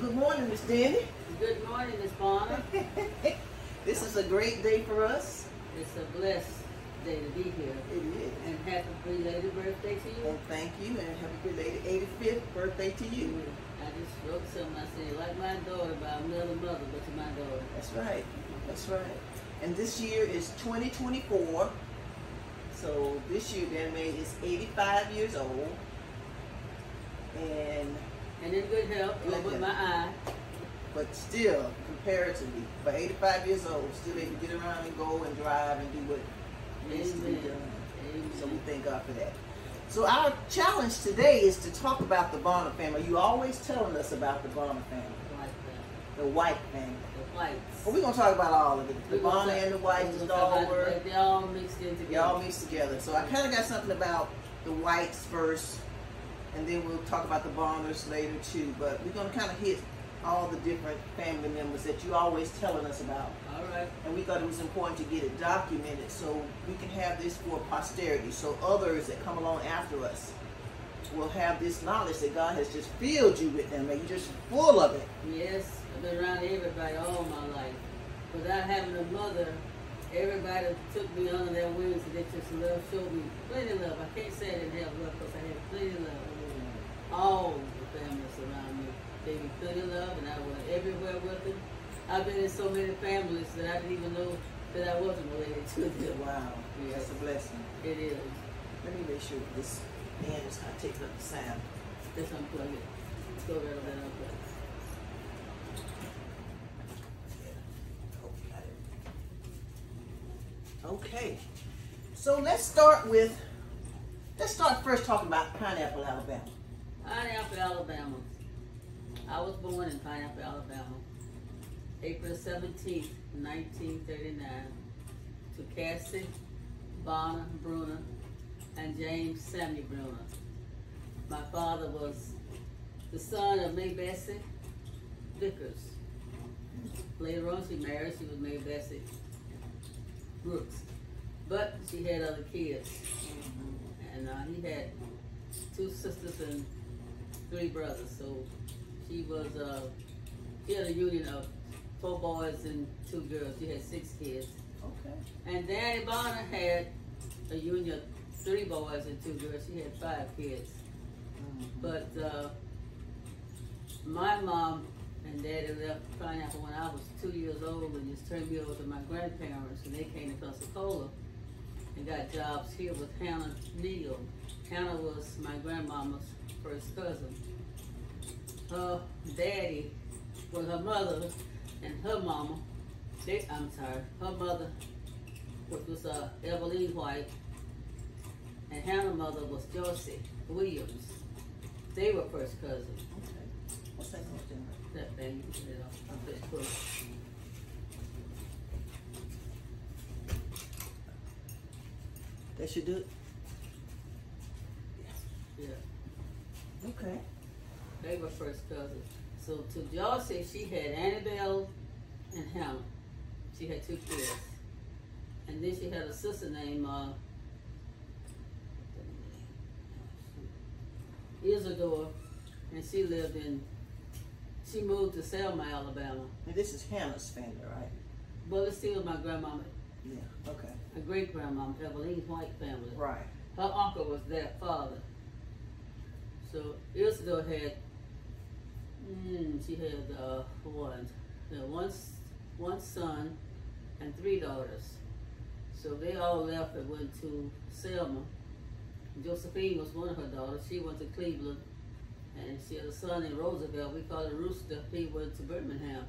good morning, Miss Danny. Good morning, Miss Bonner. This is a great day for us. It's a blessed day to be here. It is. And happy belated birthday to you. And thank you, and happy belated 85th birthday to you. I just wrote something. I said, like my daughter, by another mother, but to my daughter. That's right. That's right. And this year is 2024. So this year, Danny Mae is 85 years old. And in good health, with my eye. But still, comparatively, for 85 years old, still able to get around and go and drive and do what needs to be done. Amen. So we thank God for that. So our challenge today is to talk about the Bonner family. You always telling us about the Bonner family. The White family. The Whites. Well, we're going to talk about all of it. The Bonner and the Whites, the Dahlberg. They all mixed in together. They all mixed together. So I kind of got something about the Whites first, and then we'll talk about the Bonners later too. But we're going to kind of hit all the different family members that you always telling us about. All right. And we thought it was important to get it documented so we can have this for posterity, so others that come along after us will have this knowledge that God has just filled you with them, and you're just full of it. Yes, I've been around everybody all my life. Without having a mother, everybody took me under their wings and they just showed me plenty of love. I can't say I didn't have love because I had plenty of love. All the families around me gave me plenty of love, and I went everywhere with them. I've been in so many families that I didn't even know that I wasn't related to them. Wow, yes. That's a blessing. It is. Let me make sure this end is not taking up the sound. Just unplug it. Let's go right over there and unplug it. Okay, so let's start first talking about Pineapple, Alabama. Pineapple, Alabama. I was born in Pineapple, Alabama, April 17th, 1939, to Cassie Bonner Bruner and James Samuel Bruner. My father was the son of May Bessie Vickers. Later on, she married. She was May Bessie Brooks, but she had other kids, and he had 2 sisters and 3 brothers. So she had a union of 4 boys and 2 girls. She had 6 kids. Okay. And Danny Bonner had a union of 3 boys and 2 girls. She had 5 kids. But my mom and daddy left Pineapple when I was 2 years old and just turned me over to my grandparents, and they came to Pensacola and got jobs here with Hannah Neal. Hannah was my grandmama's first cousin. Her daddy was her mother and her mama. Her mother, which was Evelyn White, and Hannah's mother was Josie Williams. They were first cousins. Okay. What's that going to do? That thing, you can put it off. I'll just put it. That should do it? Yeah. Okay. They were first cousins. So to Josie, she had Annabelle and Hannah. She had 2 kids. And then she had a sister named Isadore, and she moved to Selma, Alabama. And this is Hannah's family, right? Well, it's still my grandmama. Yeah, okay. My great-grandmama, Evelyn White family. Right. Her uncle was their father. So Isadore had, she had one son and 3 daughters. So they all left and went to Selma. Josephine was one of her daughters. She went to Cleveland, and she had a son in Roosevelt. We called it Rooster. He went to Birmingham.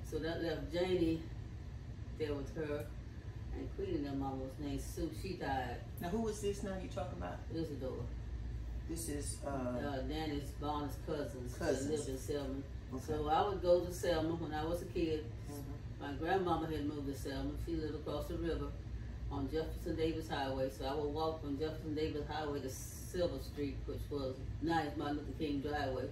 So that left Janie there with her, and Queen, their mama was named Sue. She died. Now, who is this now you talking about? Isadore. This is Danny's Bonner's cousins. Cousins. That lived in Selma. Okay. So I would go to Selma when I was a kid. My grandmama had moved to Selma. She lived across the river on Jefferson Davis Highway. So I would walk from Jefferson Davis Highway to Silver Street, which was now is Martin Luther King Driveway.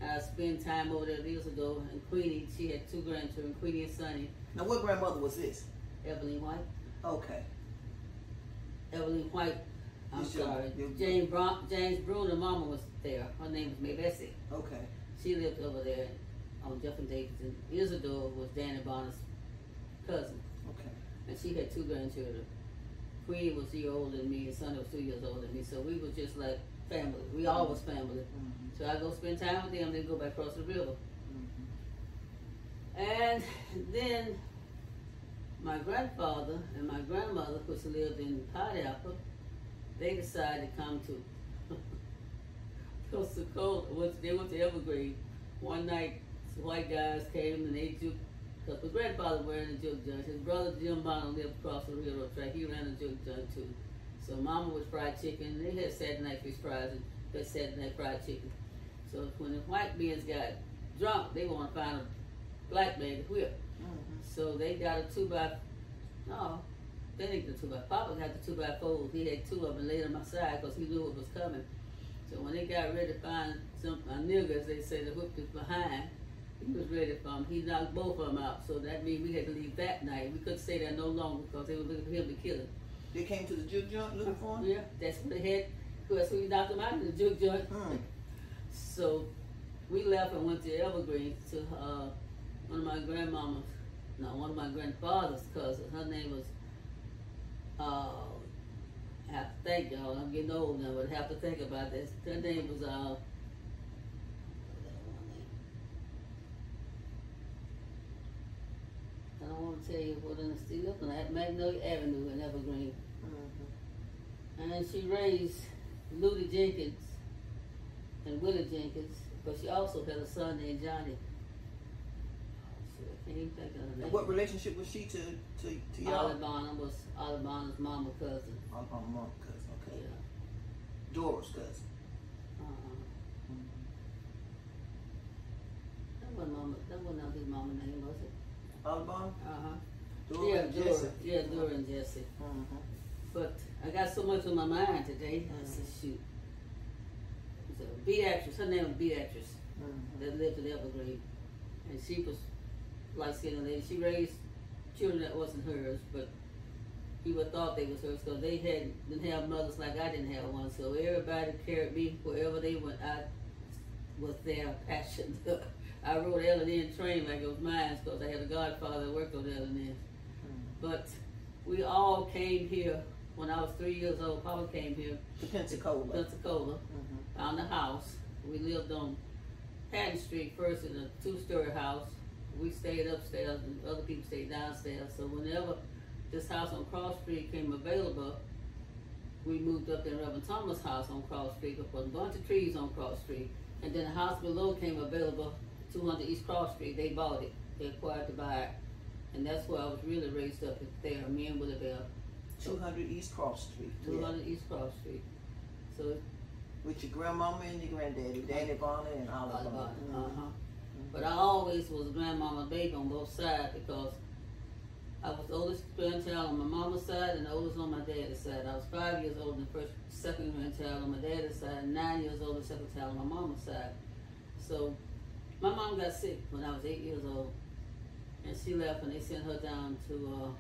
I spent time over there years ago. And Queenie, she had 2 grandchildren, Queenie and Sonny. Now, what grandmother was this? Evelyn White. Okay. Evelyn White. I'm sorry. James Bruner, mama was there. Her name was May Bessie. Okay. She lived over there. on Jefferson Davis, and Isadore was Danny Bonner's cousin. Okay. And she had 2 grandchildren. Queen was a year older than me, and Sonny was 2 years older than me. So we was just like family. We all was family. So I go spend time with them, then go back across the river. And then my grandfather and my grandmother, which lived in Pineapple, they decided to come to Pensacola. They went to Evergreen. One night, some white guys came and they juked, because my grandfather ran a juke joint. His brother Jim Bonner lived across the railroad track. He ran a juke joint too. So Mama was fried chicken. They had Saturday night fish fries and that Saturday night fried chicken. So when the white men got drunk, they want to find a black man to whip. So they got a 2x, no, they didn't get a 2x. Papa got the 2x4. He had 2 of them laid on my side because he knew it was coming. So when they got ready to find some a nigga, as they say, that whipped us behind, he was ready for him. He knocked both of them out. So that means we had to leave that night. We couldn't stay there no longer because they were looking for him to kill him. They came to the juke joint looking for him? Yeah, that's what they had. That's when we knocked him out in the juke joint. So we left and went to Evergreen to one of my grandmama's, no, one of my grandfather's cousins. Her name was, I have to think, y'all, I'm getting old now, but I have to think about this. Her name was, I don't want to tell you what in the studio, but at Magnolia Avenue in Evergreen. And she raised Ludy Jenkins and Willie Jenkins, but she also had a son named Johnny. I can't even think of her name. What relationship was she to y'all? Olive Bonham was Olive Bonham's mama cousin. Olive Bonham's mama cousin, okay. Yeah. Dora's cousin. That wasn't his mama name, was it? Olive Bonham? Dora and Jesse. Yeah, Dora and Jesse. But I got so much on my mind today. I said, shoot. So Beatrice, her name was Beatrice, that lived in Evergreen. And she was light-skinned lady. She raised children that wasn't hers, but people thought they was hers because they didn't have mothers like I didn't have one. So everybody carried me wherever they went. I was their passion. I rode L&N train like it was mine because I had a godfather that worked on L&N. But we all came here when I was 3 years old. Papa came here to Pensacola. Found a house. We lived on Patton Street first in a 2-story house. We stayed upstairs and other people stayed downstairs. So whenever this house on Cross Street came available, we moved up to Reverend Thomas' house on Cross Street. There was a bunch of trees on Cross Street. And then the house below came available, 200 East Cross Street. They bought it. They acquired to buy it. And that's where I was really raised up there, me and Willie Bell. 200 East Cross Street. 200 East Cross Street. So with your grandmama and your granddaddy, Danny Bonner and Olive Bonner. But I always was grandmama's baby on both sides because I was the oldest grandchild on my mama's side and the oldest on my daddy's side. I was 5 years old and second grandchild on my daddy's side, and 9 years old and second child on my mama's side. So my mom got sick when I was 8 years old, and she left and they sent her down to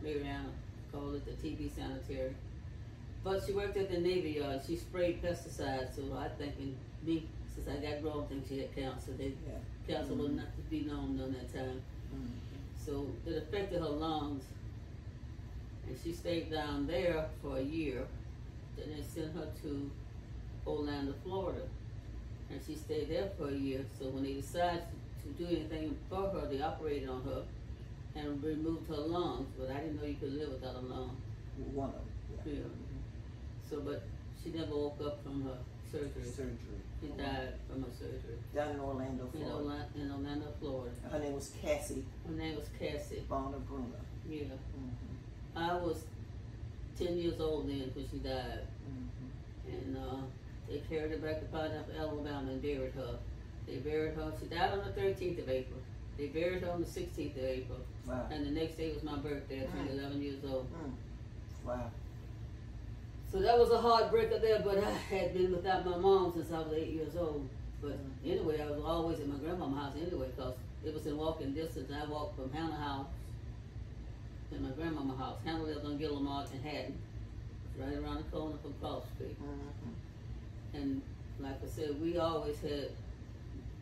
Mariana, called it the TB Sanitary. But she worked at the Navy Yard. She sprayed pesticides, so I think since I got grown, I think she had cancer. Cancer was not to be known during that time. So it affected her lungs. And she stayed down there for a year. Then they sent her to Orlando, Florida. And she stayed there for a year. So when they decided to do anything for her, they operated on her and removed her lungs. But I didn't know you could live without a lung. One of them. Yeah. So, but she never woke up from her surgery. She died from her surgery. Down in Orlando, Florida. In Orlando, Florida. Her name was Cassie. Her name was Cassie Bonner Bruner. Yeah. I was 10 years old then when she died. And they carried her back to Pineapple, Alabama and buried her. They buried her. She died on the 13th of April. They buried her on the 16th of April. Wow. And the next day was my birthday. I turned 11 years old. Wow. So that was a heartbreaker there, but I had been without my mom since I was 8 years old. But anyway, I was always at my grandmama's house anyway, because it was in walking distance. I walked from Hannah House to my grandmama's house. Hannah lived on Gillamart in Haddon, right around the corner from Cross Street. And like I said, we always had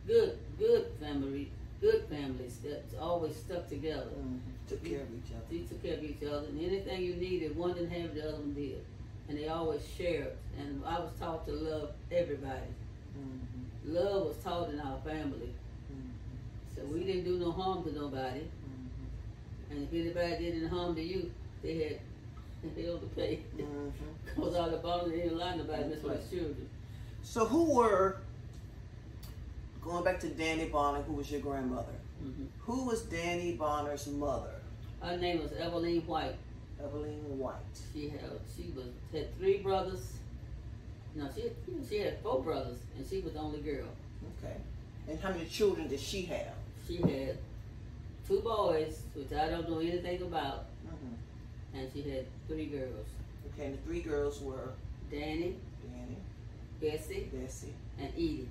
good family good families that always stuck together. Took care of each other. They took care of each other, and anything you needed, one didn't have, the other one did. And they always shared. And I was taught to love everybody. Love was taught in our family. So we didn't do no harm to nobody. And if anybody did any harm to you, they had hell to pay. Because all the bond didn't lie nobody, that's what his children. So who were, going back to Danny Bonner, who was your grandmother, who was Danny Bonner's mother? Her name was Evelyn White. Evelyn White. She had 3 brothers. No, she had 4 brothers, and she was the only girl. Okay. And how many children did she have? She had 2 boys, which I don't know anything about, and she had 3 girls. Okay, and the 3 girls were Danny, Bessie, and Edie.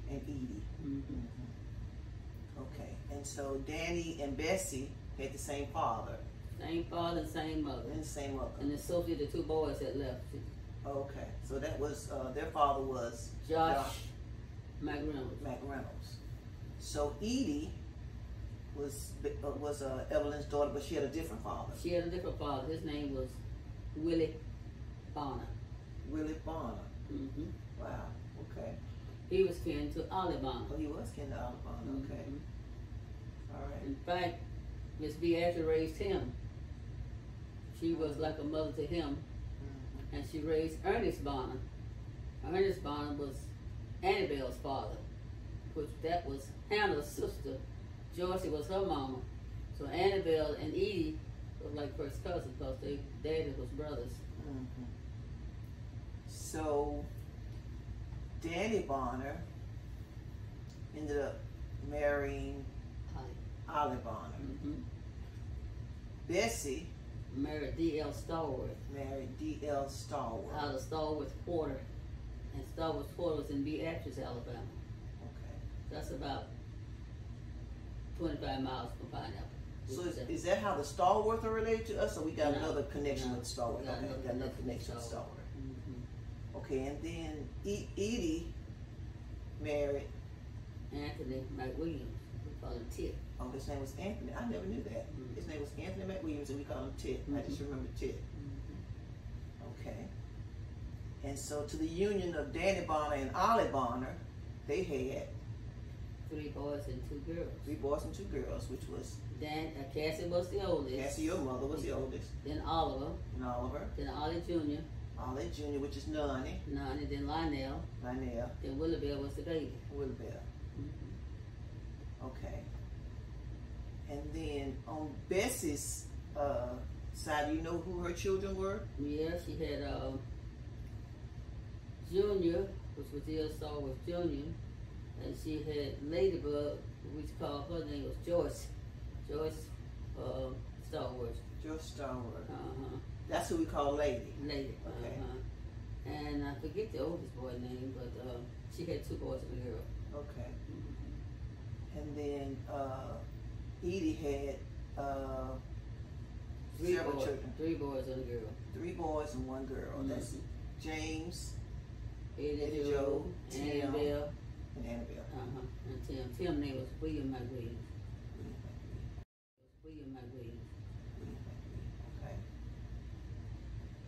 Okay, and so Danny and Bessie had the same father. Same father and same mother. And the same mother. And then Sophie, the 2 boys that left. Okay, so that was, their father was Josh McReynolds. So Edie was Evelyn's daughter, but she had a different father. She had a different father. His name was Willie Bonner. Willie Bonner. Wow, okay. He was kin to Ollie Bonner. Oh, he was kin to Ollie Bonner, okay. All right. In fact, Miss Beatrice raised him. She was like a mother to him. And she raised Ernest Bonner. Ernest Bonner was Annabelle's father, which that was Hannah's sister. Joyce was her mama. So Annabelle and Edie were like first cousins because they daddy was brothers. So Danny Bonner ended up marrying Ollie Bonner. Bessie married D.L. Stallworth. Out of Stallworth Quarter. And Stallworth Quarter was in Beatrice, Alabama. Okay. That's about 25 miles from Pineapple. So is that how the Stallworth are related to us, or we got another connection with Stallworth? Okay, we got another connection with Stallworth. Okay, and then Edie married Anthony McWilliams. We call him Tit. Oh, his name was Anthony. I never knew that. His name was Anthony McWilliams, and we call him Tit. I just remember Tit. Okay. And so to the union of Danny Bonner and Ollie Bonner, they had 3 boys and 2 girls. 3 boys and 2 girls, which was Cassie was the oldest. Cassie, your mother, was the oldest. Then Oliver. Then Ollie Jr. Ollie Jr., which is Nani. Then Lionel. Then Willibelle was the baby. Willibelle. Okay. And then on Bessie's side, do you know who her children were? Yeah, she had Junior, which was D.L. Stallworth Jr., and she had Ladybug, which called her name was Joyce. Joyce Stallworth. Joyce Stallworth. That's who we call Lady. Lady. Okay. And I forget the oldest boy name, but she had 2 boys and a girl. Okay. And then Edie had several children. 3 boys and a girl. 3 boys and 1 girl. That's James, Eddie Joe, Annabelle. And Annabelle. And Tim. Tim's name was William McWilliams. Okay.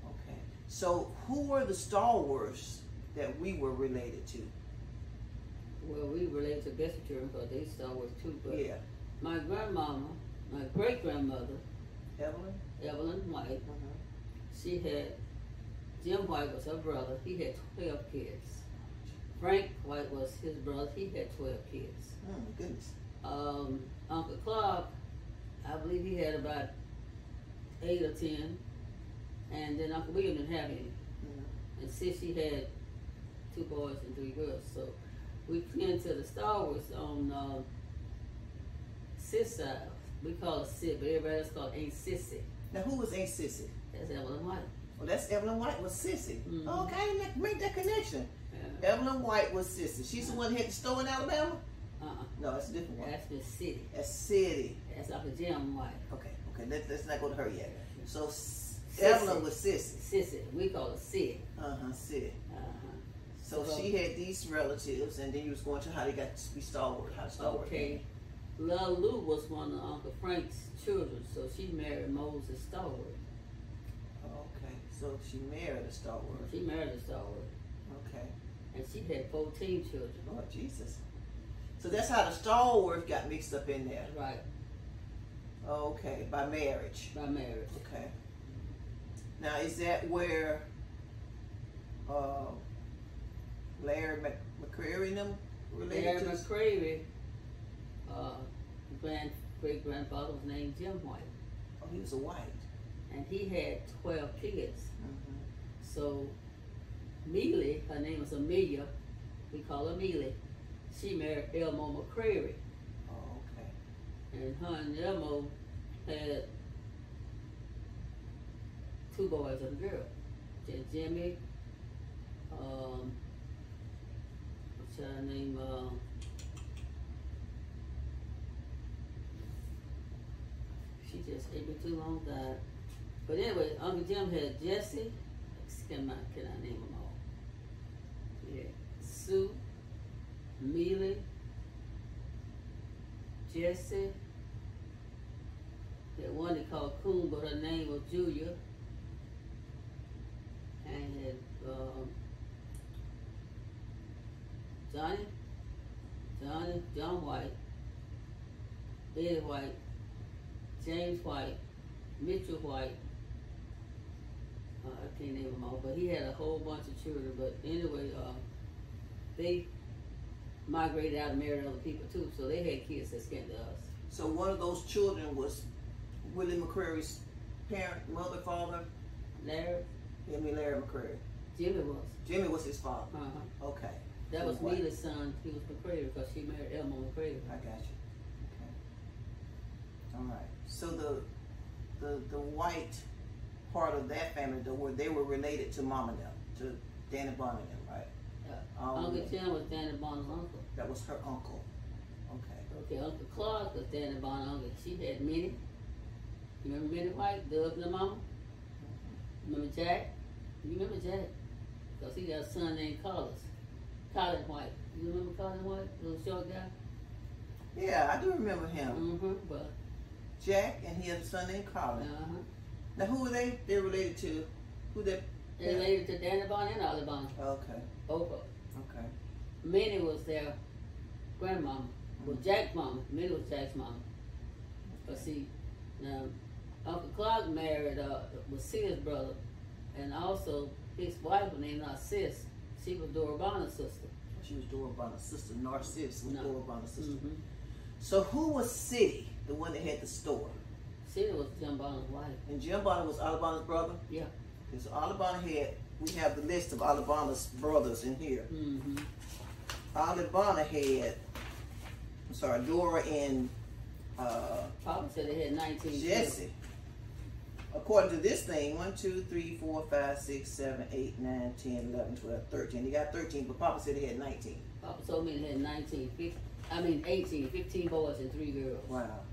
Okay. So who were the Stallworths that we were related to? Well, we related to Bessie children because they Stallworth too. But yeah. My grandmama, my great-grandmother, Evelyn White, she had, Jim White was her brother. He had 12 kids. Frank White was his brother. He had 12 kids. Oh, my goodness. Uncle Clark, I believe he had about 8 or 10. And then Uncle William didn't have any. And Sissy had 2 boys and 3 girls. So we kin to the Stallworths on Sis side. We call her Sid, but everybody else called Aunt Sissy. Now, who was Aunt Sissy? That's Evelyn White. Well, that's Evelyn White was Sissy. Okay, I didn't make that connection. Yeah. Evelyn White was Sissy. She's the one that had the store in Alabama? No, that's a different one. That's Miss City. That's City. That's Uncle Jim White. Okay, let's not go to her yet. So Evelyn was Sissy. Sissy. We call her Sid. Sid. So she had these relatives, and then you was going to how they got to be Stallworth. How Stallworth. Okay. Lou was one of Uncle Frank's children, so she married Moses Stallworth. Okay, so she married a Stallworth. She married a Stallworth. Okay. And she had 14 children. Lord Jesus. So that's how the Stallworth got mixed up in there. Right. Okay, by marriage. By marriage. Okay. Now, is that where Larry McCreary and them related Larry to? McCreary, great-grandfather was named Jim White. Oh, he was a white. And he had 12 kids. Mm-hmm. So, Mealy, her name was Amelia, we call her Mealy, she married Elmo McCreary. Oh, okay. And her and Elmo had 2 boys and a girl. Jimmy, what's her name? She just ate me too long, died. But anyway, Uncle Jim had Jesse. Can I name them all? Yeah, Sue, Mealy, Jesse. Had one they called Coon, but her name was Julia. And had John White, Eddie White, James White, Mitchell White. I can't name them all, but he had a whole bunch of children. But anyway, they migrated out and married other people too, so they had kids that came to us. So one of those children was Willie McCreary's mother, father? Larry? Larry McCreary. Jimmy was. Jimmy was his father. Uh-huh. Okay. That So was what? Mealy's son. He was McCreary because she married Elmo McCreary. I got you. Okay. All right. So the white part of that family, though, where they were related to Mom and them, to Danny Bonner and them, right? Uncle Tim was Danny Bonner's uncle. That was her uncle. Okay. Okay, Uncle Clark was Danny Bonner's uncle. She had Minnie. You remember Minnie White, Doug and the mama? Remember Jack? You remember Jack? Because he got a son named Colin White. You remember Colin White, little short guy? Yeah, I do remember him. Mm-hmm. But Jack, and he had a son named Colin. uh-huh. Now, who are they? They're related to? Who they? They're related to Danny Bonner and Ollie Bonner. Okay. Both of them. Okay. Minnie was their grandmama. Well, Jack's mama. Minnie was Jack's mama. But see, now, Uncle Clark married, was Sid's brother. And also, his wife was named Narcisse. She was Dora Bonner's sister. She was Dora Bonner's sister. Narcisse was Dora Bonner's sister. Mm-hmm. So who was Siddy, the one that had the store? Siddy was Jim Bonner's wife. And Jim Bonner was Ollie Bonner's brother? Yeah. Because Ollie Bonner we have the list of Ollie Bonner's brothers in here. Mm-hmm. Ollie Bonner had, Dora and Papa said they had 19 Jesse. kids. According to this thing, 1, 2, 3, 4, 5, 6, 7, 8, 9, 10, 11, 12, 13. They got 13, but Papa said they had 19. Papa told me they had 18, 15 boys and 3 girls. Wow.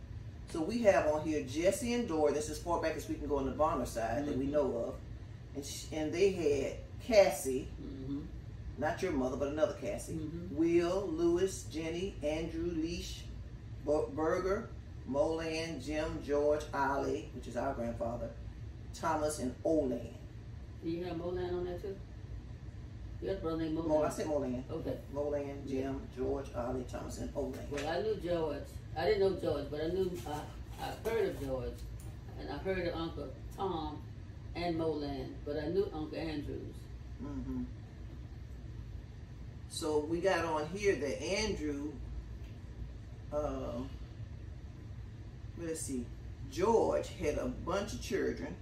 So we have on here Jesse and Dora. That's as far back as we can go on the Bonner side that we know of. And they had Cassie, not your mother, but another Cassie. Will, Lewis, Jenny, Andrew, Leash, Berger, Molan, Jim, George, Ollie, which is our grandfather, Thomas, and Olan. Do you have Molan on there too? You had a brother named Molan. I said Molan. Okay. Molan, Jim, George, Ollie, Thomas, and Olan. Well, I knew George. I didn't know George, but I heard of George, and I heard of Uncle Tom and Molan, but I knew Uncle Andrews. Mm-hmm. So we got on here that Andrew, let's see, George had a bunch of children.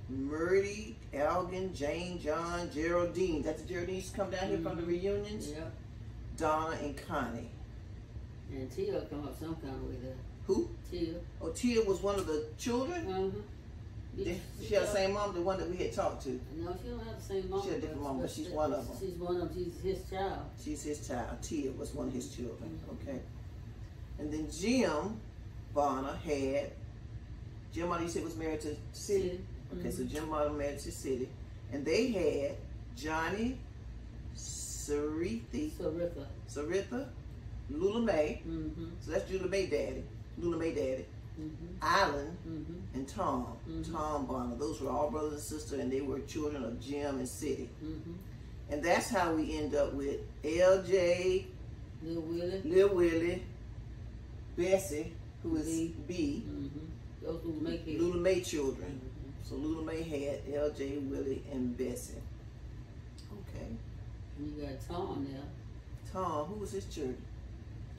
Murdy, Algan, Jane, John, Geraldine. That's the Geraldine used to come down here from the reunions? Yeah. Donna and Connie. And Tia come up some kind of way there. Who? Tia. Oh, Tia was one of the children? She had the same mom, the one that we had talked to. No, she don't have the same mom. She had a different mom, but she's one of them. She's one of them. She's his child. She's his child. Tia was one of his children. Okay. And then Jim Bonner had, Jim Bonner, you said was married to Siddy? Okay, so Jim Bonner married to Siddy. And they had Johnny, Saritha, Lula Mae. Mm-hmm. So that's Lula Mae daddy. Mm-hmm. Island Mm-hmm. and Tom. Mm-hmm. Tom Bonner. Those were all brothers and sisters, and they were children of Jim and City. Mm-hmm. And that's how we end up with LJ, Lil Willie, Bessie, who is B. Mm-hmm. Those who make it. Lula Mae children. Mm-hmm. So Lula Mae had LJ, Willie, and Bessie. Okay. And you got Tom there. Tom, who was his children?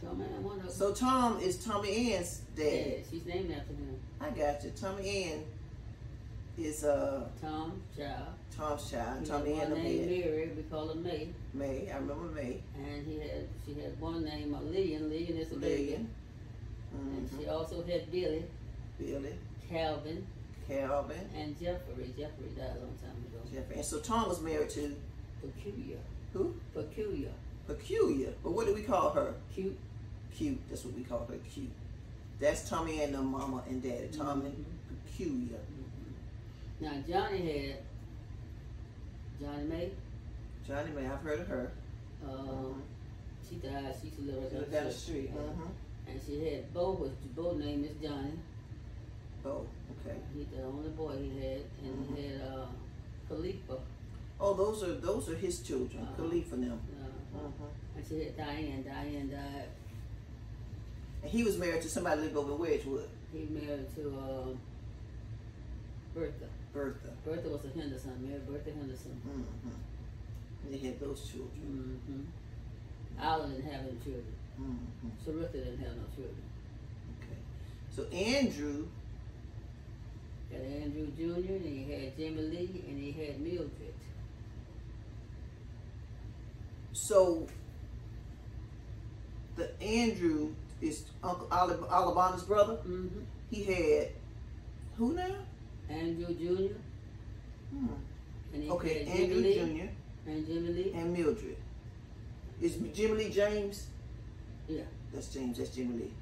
Tom man, one of them. So Tom is Tommy Ann's dad. Yeah, she's named after him. I got you. Tommy Ann is Tom child. Tom's child. He Tommy had Ann one of named Mary, we call her May. May. I remember May. And she had one named Lillian. Lillian is a baby. Lillian. And she also had Billy, Billy. Calvin, and Jeffrey. Jeffrey died a long time ago. Jeffrey. And so Tom was married to Peculiar. who? Peculiar. Peculiar. But what do we call her? Cute. Cute. That's what we call her. Cute. That's Tommy and the mama and daddy. Tom and Peculiar. Mm-hmm. Now Johnny May. Johnny May. I've heard of her. She died. She used to live She right lived down the street. And she had Bo. Bo's name is Johnny. Oh, okay. He's the only boy he had, and he had Khalifa. Oh, those are his children. Khalifa and them. And she had Diane. Diane died. And he was married to somebody that lived over in Wedgwood. He married to Bertha. Bertha was a Henderson. Married Bertha Henderson. And they had those children. Island didn't have any children. Sarita didn't have no children. Okay. So Andrew. Got Andrew Jr., and he had Jimmy Lee, and he had Mildred. So the Andrew is Uncle Alabama's brother. He had who now? Andrew Jr. And he Okay, had Andrew Jimmy Jr. Lee, and Jimmy Lee. And Mildred. Is Jimmy Lee James? Yeah. That's James. That's Jimmy Lee.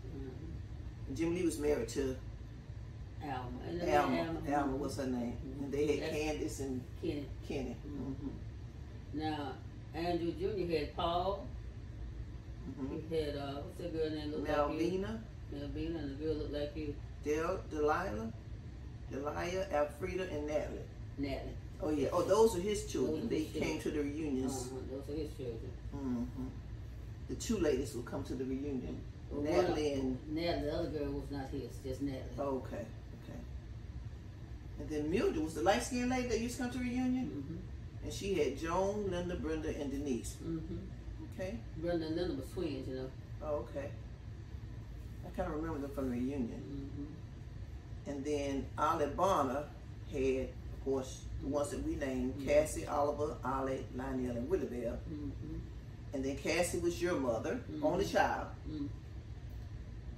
And Jimmy Lee was married to Alma. Alma, what's her name? And they had Candace and Kenny. Now, Andrew Jr. had Paul. He had, what's that girl name? Malvina. Malvina, and the girl looked like you. Delia, Alfreda, and Natalie. Oh, yeah. Oh, those are his children. They came to the reunions. Those are his children. The two ladies will come to the reunion. Well, Natalie and... Natalie, the other girl was not his, just Natalie. Oh, okay. And then Mildred was the light-skinned lady that used to come to the reunion? And she had Joan, Linda, Brenda, and Denise. Okay. Brenda and Linda were twins, you know. Oh, okay. I kind of remember them from the reunion. And then Ollie Bonner had, of course, the ones that we named, Cassie, Oliver, Ollie, Lionel, and Willie Bell. And then Cassie was your mother, only child.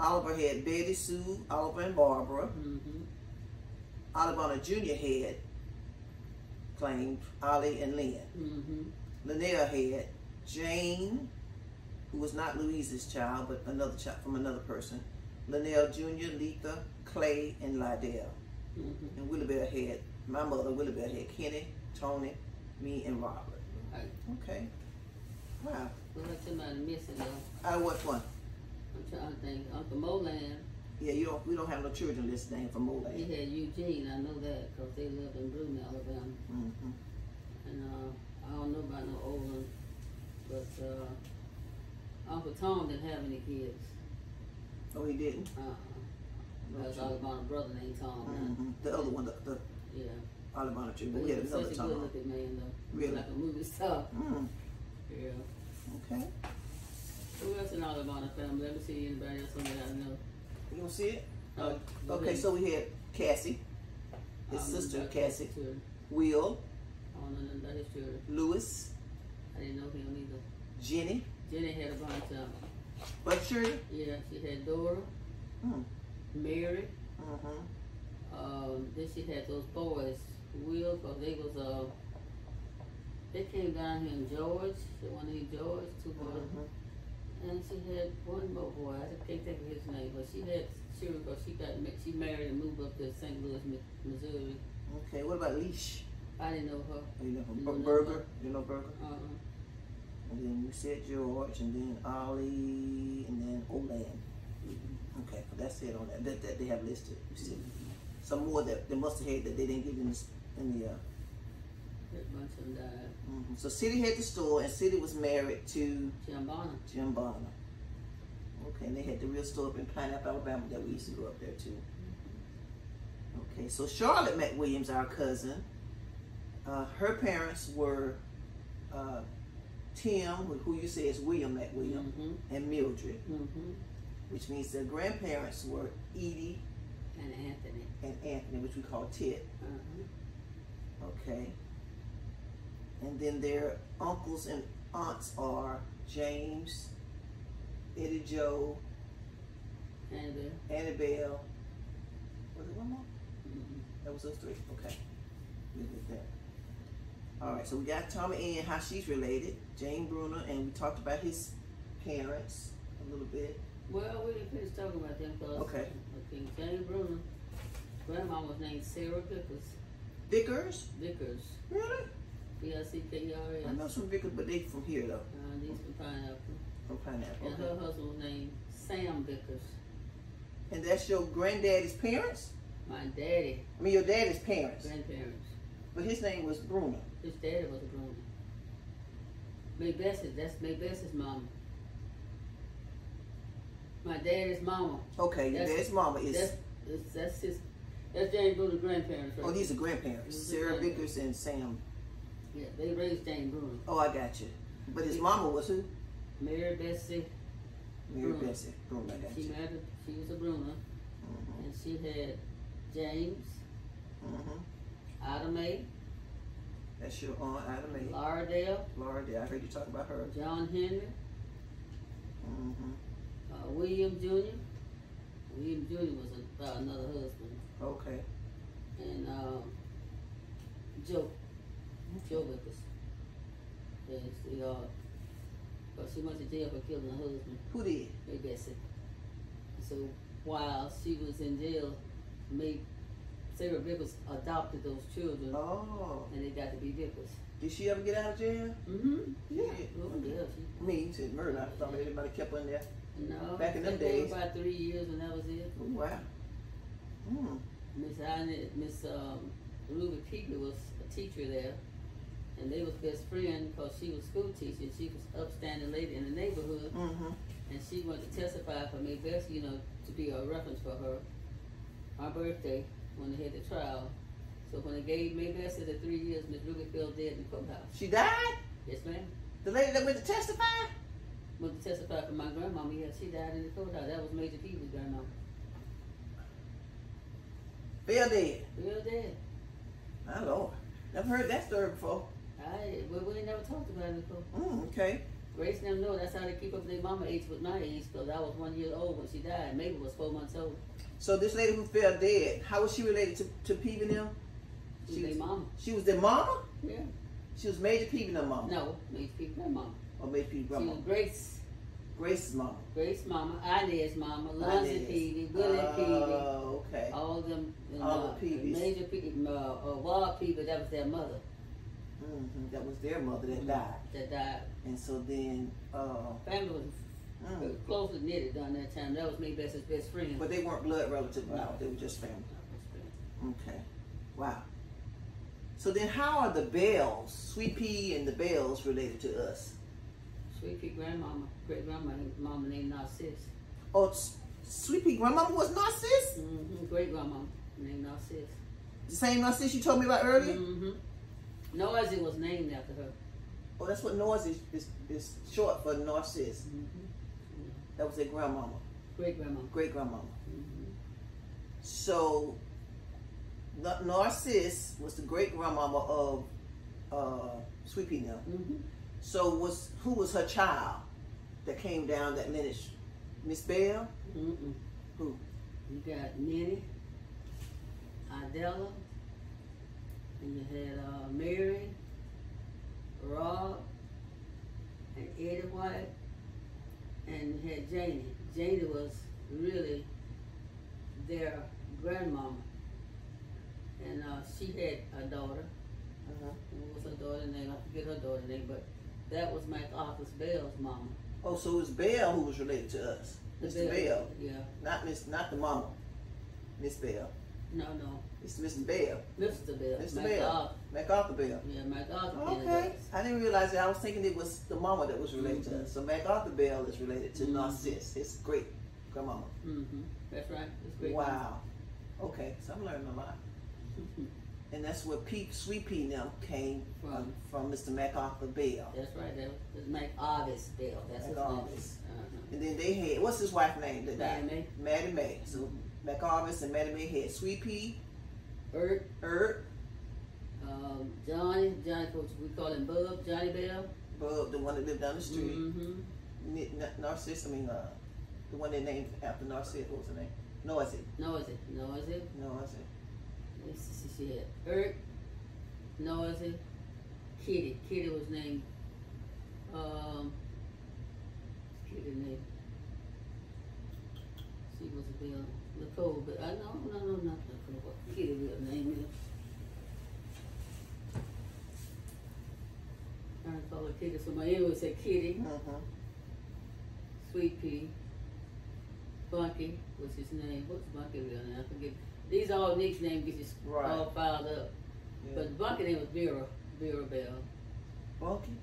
Oliver had Betty, Sue, Oliver, and Barbara. Ollie Bonner Jr. had claimed Ollie and Lynn. Linnell had Jane, who was not Louise's child, but another child from another person. Linnell Jr., Letha, Clay, and Lydell. And Willie Bell had, my mother, Willie Bell had Kenny, Tony, me, and Robert. Okay. Wow. We got somebody missing though. Out of what one? I'm trying to think. Uncle Molan. Yeah, we don't have no children listed named for Molan. He had Eugene, I know that, because they lived in Bruno, Alabama. And I don't know about no Olin, but Uncle Tom didn't have any kids. Oh, he didn't? That's Alabama's brother named Tom. The other one, the yeah. Alabama too, but He we had was another such a Tom. good looking man though. Really? Like a movie star. Yeah. Okay. Who else in Alabama family? Let me see anybody else on that I know. You don't see it? Oh, Okay, so we had Cassie, his sister Cassie, Will, I don't know nothing about his children. Lewis, I didn't know him either. Jenny. Jenny had a bunch of. What children? Yeah, she had Dora, Mary. Then she had those boys, Will, because they was they came down here in George. The one named George, two boys. And she had one more boy. I can't think of his name, but she had children because she married and moved up to St. Louis, Missouri. Okay, what about Leash? I didn't know her. You know Burger? You know Burger? And then you said George, and then Ollie, and then Olan. Okay, so that's it on that they have listed. You see, some more that they must have had that they didn't get in the. That bunch of them died. So City had the store, and City was married to Jim Bonner. Okay, and they had the real store up in Pineapple, Alabama that we used to go up there too. Okay, so Charlotte McWilliams, our cousin, her parents were Tim, who you say is William McWilliam, and Mildred, which means their grandparents were Edie and Anthony, which we call Ted. Okay. And then their uncles and aunts are James, Eddie Joe, Annabelle. Was it one more? That was those three. Okay. Look at that. All right, so we got Tommy Ann, how she's related, Jane Bruner, and we talked about his parents a little bit. Well, we didn't finish talking about them because Okay. Jane Bruner, grandma was named Sarah Vickers. Vickers? Vickers. Really? Vickers. I know some Vickers, but they from here though. These from Pineapple. From Pineapple. And her husband was named Sam Vickers. And that's your granddaddy's parents? My daddy. I mean your daddy's parents. Grandparents. But his name was Bruner. His daddy was a Bruner. May Bess's, that's May Bess's mama. My daddy's mama. Okay, your dad's mama is. That's Jane Bruner's grandparents. Right? Oh, these are grandparents. Sarah Vickers and Sam. Yeah, they raised Jane Bruner. Oh, I got you. But his mama was who? Mary Bessie. Mary Bessie. Bruner, I got you. She was a Bruner. And she had James. Ida Mae. That's your aunt, Ida Mae. Laura Dale. I heard you talk about her. John Henry. William Jr. William Jr. was about another husband. Okay. And Joe Vickers. But she went to jail for killing her husband. Who did? May Bessie. So while she was in jail, Sarah Vickers adopted those children. Oh. And they got to be Vickers. Did she ever get out of jail? Yeah. Oh, yeah. I mean, you said murder. I thought anybody kept her in there. No. Back in them they days. were about 3 years and that was it. Oh, wow. Miss Ruby Peakley was a teacher there, and they was best friends because she was school teacher. She was upstanding lady in the neighborhood, and she went to testify for May Bessie, to be a reference for her birthday when they had the trial. So when they gave May Bessie the 3 years, Miss Ruby fell dead in the courthouse. She died? Yes, ma'am. The lady that went to testify? Went to testify for my grandmama. Yeah, she died in the courthouse. That was Major Peakley's grandmama. Fell dead. Fell dead. My Lord. Never heard that story before. We ain't never talked about it before. Okay. Grace and them know that's how they keep up their mama age with my age, because I was 1 year old when she died. Mabel was 4 months old. So this lady who fell dead, how was she related to Peavy and them? She was their mama. She was their mama? Yeah. She was Major Peavy and her mama? No, Major Peavy grandmama. Or Major Peavy grandma? She was Grace. Grace's mama. Grace mama, Inez mama, Lonzy Peavy, Willie Peavy. Oh, okay. All them. All the Peavies. Major Peavy, Ward Peavy, that was their mother. That was their mother that died. That died. And so then, family was closely knitted during that time. That was May Bessie's best friend. But they weren't blood relatives. No. They were just family. Okay. Wow. So then how are the Bells, Sweet Pea and the Bells, related to us? Sweet Pea grandmama, great grandma, mama named Narcisse. Oh, Sweet Pea grandmama was Narcisse? Great grandmama named Narcisse. The same Narcisse you told me about earlier? Noisy was named after her. Oh, that's what Noisy is short for Narcisse. That was their grandmama. Great grandmama. Great grandmama. So Narcisse was the great grandmama of Sweet Pea now. So who was her child that came down that lineage? Miss Bell? Who? You got Minnie, Idella, and you had Mary, Rob, and Eddie White, and you had Janie. Janie was really their grandmama, and she had a daughter. What was her daughter's name? I forget her daughter's name, but That was MacArthur's Bell's mama. Oh, so it was Bell who was related to us. Mr. Bell. Yeah. Not the mama. Miss Bell. No. It's Mr. Bell. Mr. Bell. Mr. Bell. MacArthur Bell. Yeah, MacArthur. Okay. I didn't realize that. I was thinking it was the mama that was related to us. So MacArthur Bell is related to Narcisse, his great grandmama. That's right. It's great. Wow. Okay, so I'm learning a lot. And that's where Sweet Pea now came from Mr. MacArthur Bell. That's right. That was MacArthur's Bell. That's his name. And then they had, what's his wife's name? Maddie Mae. Maddie Mae. So MacArthur and Maddie Mae had Sweet Pea, Ert, Johnny, we call him Bub, Johnny Bell. Bub, the one that lived down the street. Narcisse, the one they named after Narcisse, what was her name? Noisy. Let's see, she had Ert, Noisy, Kitty. Kitty was named, Kitty name. She was a Bell. Nicole, but no, not Nicole. Kitty real name is. I call her Kitty, so my name would say Kitty. Sweet Pea. Bunky was his name. What's Bunky real name? I forget. These all Nick's names get just all filed up. Yeah. But Bunky name was Vera Bell. Bunky?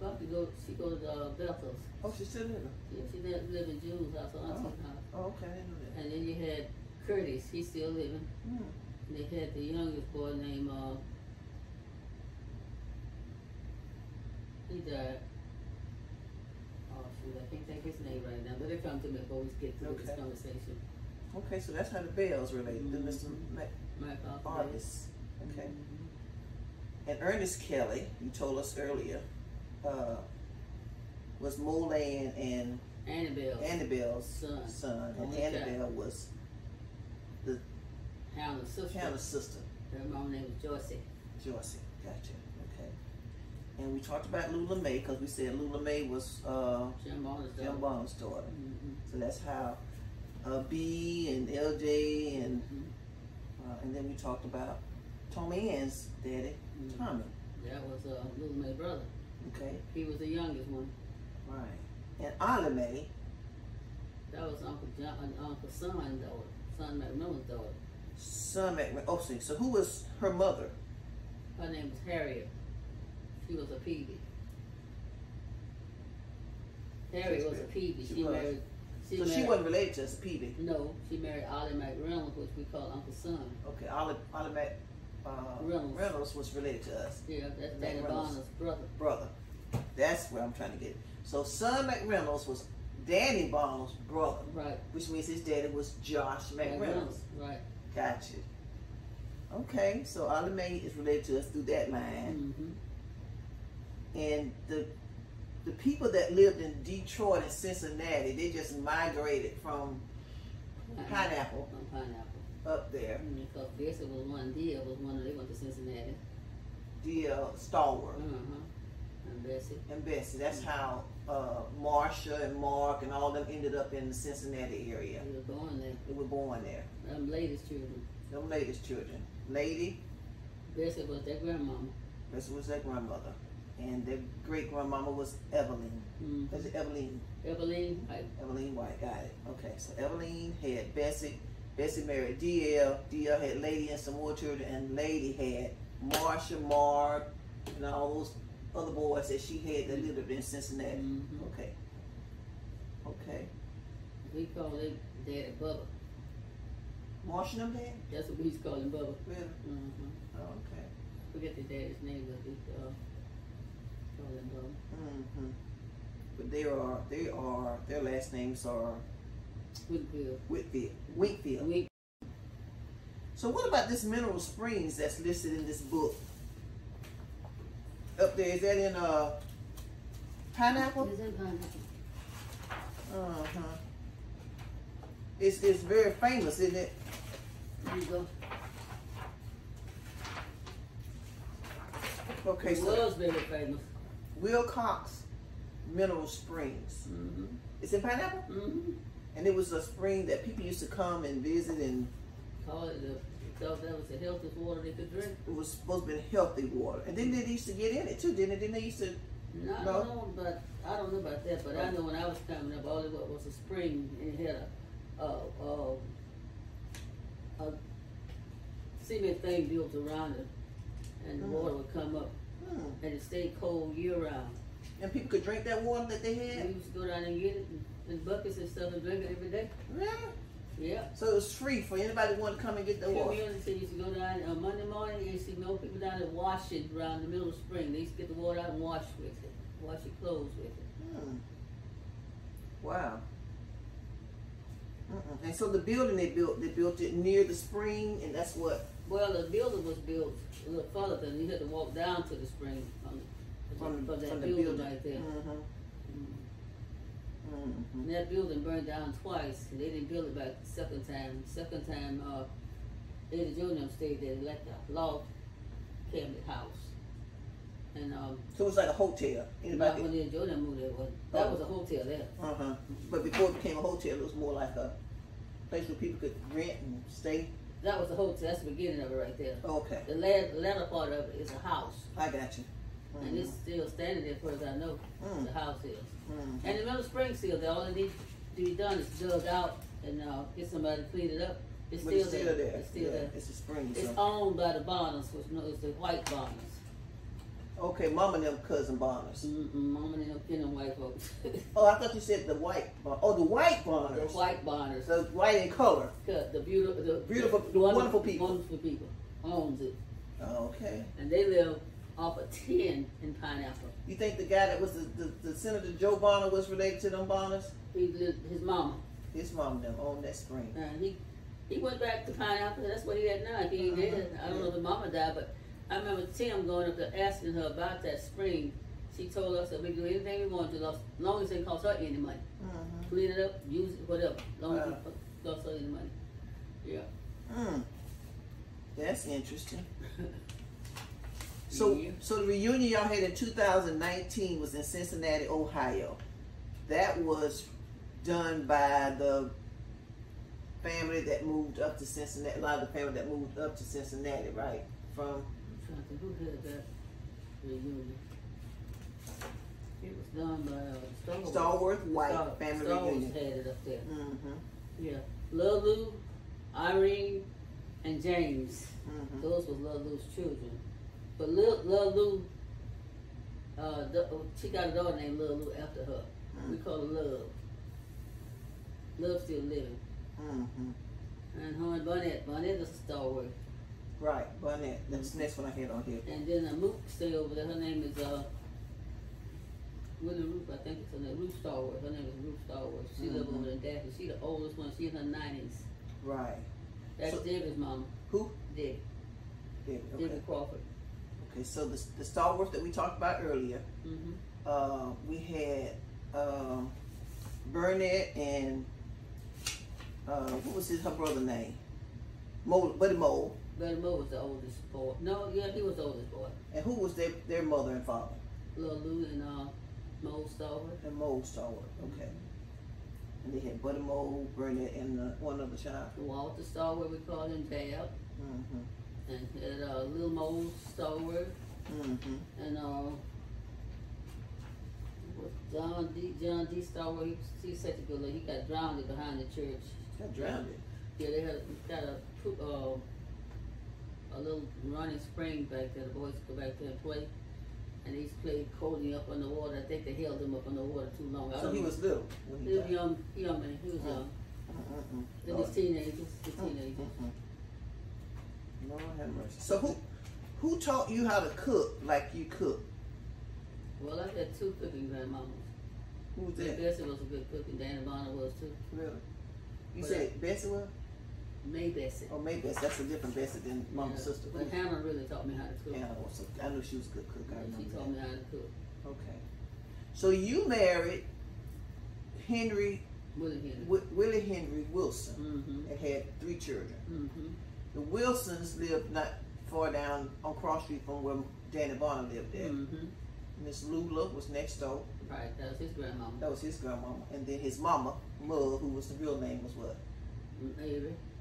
Bunky she goes to Bethel's. Oh, she still living? Yeah, she lived in June's house, or Auntie's house. Oh, okay, I didn't know that. And then you had Curtis, he's still living. And they had the youngest boy named, he died. Oh shoot, I can't think his name right now, but it'll come to me before we get through this conversation. Okay, so that's how the Bells related to Mr. MacArthur. Okay. And Ernest Kelly, you told us earlier, was Molan and Annabelle's son. And Annabelle was the Hannah's sister. Her mom name was Joyce, gotcha. Okay. And we talked about Lula Mae because we said Lula Mae was Jim Bonner's daughter. So that's how B and LJ and then we talked about Tommy Ann's daddy, Tommy. That was Lula Mae's brother. Okay. He was the youngest one. Right. And Ollie Mae. That was Uncle Son McMillan's daughter. Son McMillan. Oh, see. So who was her mother? Her name was Harriet. She was a Peavy. Harriet was a Peavy. She married. She wasn't related to us, Peavy. No, she married Ollie McReynolds, which we call Uncle Son. Okay, Ollie Reynolds was related to us. Yeah, that's Danny Bonner's brother. That's where I'm trying to get it. So Son McReynolds was Danny Bonner's brother. Right. Which means his daddy was Josh McReynolds. Right. Gotcha. Okay, so Ollie Mae is related to us through that line. And the people that lived in Detroit and Cincinnati, they just migrated from Pineapple. Up there. Because Bessie was one, Dia was one, they went to Cincinnati. Dia Stalwart. And Bessie. That's how Marsha and Mark and all them ended up in the Cincinnati area. They were born there. They were born there. Them latest children. Lady. Bessie was their grandmama. Bessie was their grandmother. And their great grandmama was Evelyn. Was it Evelyn? Evelyn White. Evelyn White, got it. Okay, so Evelyn had Bessie. Bessie married DL. DL had Lady and some more children, and Lady had Marsha, Mark, and all those other boys that she had that lived up in Cincinnati. Okay. We call him Daddy Bubba. Marsha and them dad? That's what we used to call him, Bubba. Really? Oh, okay. Forget the daddy's name, but we call him Bubba. But their last names are Whitfield. So what about this Mineral Springs that's listed in this book? Up there, is that in Pineapple? It's in Pineapple. It's very famous, isn't it? There you go. Okay, it was very famous. Wilcox Mineral Springs. It's in Pineapple? And it was a spring that people used to come and visit and call it because that was the healthiest water they could drink. It was supposed to be healthy water. And then they used to get in it too, didn't they? Didn't they used to No, I don't know about that, but I know when I was coming up, all it was a spring, and it had a cement thing built around it, and the water would come up, and it stayed cold year round. And people could drink that water that they had? We used to go down and get it in buckets and stuff and drink it every day. Really? Yeah. So it was free for anybody who wanted to come and get the water? Community used to go down on Monday morning, you used to know people down there washing around the middle of spring. They used to get the water out and wash with it, wash your clothes with it. Wow. And so the building they built it near the spring, and that's what? Well, the building was built a little further than you had to walk down to the spring from that building right there. And that building burned down twice. And they didn't build it back the second time. Second time, Eddie Jr. stayed there, like a log cabinet house. And so it was like a hotel. Not when Eddie Jr. moved there, that was a hotel there. But before it became a hotel, it was more like a place where people could rent and stay. That was a hotel. That's the beginning of it right there. Okay. The latter part of it is a house. I got you. And it's still standing there, as far as I know. The house is. And the middle spring still there. All that needs to be done is dug out and get somebody to clean it up. It's still there. It's still there. It's a spring. It's owned by the Bonners, which is the white Bonners. Okay, Mama and them cousin Bonners. Mama and them white folks. Oh, I thought you said the white. Oh, the white Bonners. The white Bonners. The white in color. The beautiful, wonderful people. Wonderful people owns it. Okay. And they live off of 10 in Pineapple. You think the guy that was the Senator Joe Bonner was related to them Bonners? His mama. His mom them owned that spring. He went back to Pineapple. That's what he had now. He ain't dead. I don't know if the mama died, but I remember Tim going up there asking her about that spring. She told us that we do anything we want to, as long as it didn't cost her any money. Clean it up, use it, whatever, as long as it cost her any money. Yeah. That's interesting. So the reunion y'all had in 2019 was in Cincinnati, Ohio. That was done by the family that moved up to Cincinnati. A lot of the family that moved up to Cincinnati, right? From. I'm trying to think who had that reunion. It was done by Stallworth White family reunion. Stallworth had it up there. Yeah, Lulu, Irene, and James. Those was Lulu's children. But Lulu, she got a daughter named Lulu after her. We call her Love. Love still living. And her and Bonnet is a Stallworth. Right, Bonnet. That's the next one I had on here. And then Mook stay over there. Her name is Willie Ruth, I think it's her name. Ruth Stallworth. Her name is Ruth Stallworth. She live over in Daphne. She the oldest one. She in her 90s. Right. That's David's mama. Who? David. David Crawford. Okay, so the Stallworth that we talked about earlier, we had Burnett and what was her brother name? Buddy Mole. Buddy Mole was the oldest boy. No, yeah, he was the oldest boy. And who was their mother and father? Lil Lou and Mole Stallworth. And Mole Stallworth, okay. And they had Buddy Mole, Burnett, and one other child. Walter Stallworth, we called him Dab. And had Lil Mole Stallworth. And John D. Stallworth, he's such a good lady. He got drowned behind the church. Got drowned? Yeah, they got a little running spring back there. The boys go back there and play. And he's played Cody up on the water. I think they held him up on the water too long. So he was little when he was young man. He was young. Then his teenagers. Lord have mercy. So who taught you how to cook like you cook? Well, I had two cooking grandmamas. Who was that? Bessie was a good cook, and Danny Bonner was too. Really? You said Bessie was? May Bessie. Oh, May Bessie. That's a different Bessie than Mama's sister. But Hannah really taught me how to cook. Hannah also. I knew she was a good cook. I remember she taught me how to cook. Okay. So you married Willie Henry Wilson and had 3 children. The Wilsons lived not far down on Cross Street from where Danny Bonner lived at. Miss Lula was next door. Right, that was his grandmama. That was his grandmama. And then his mama, Love, who was the real name, was what?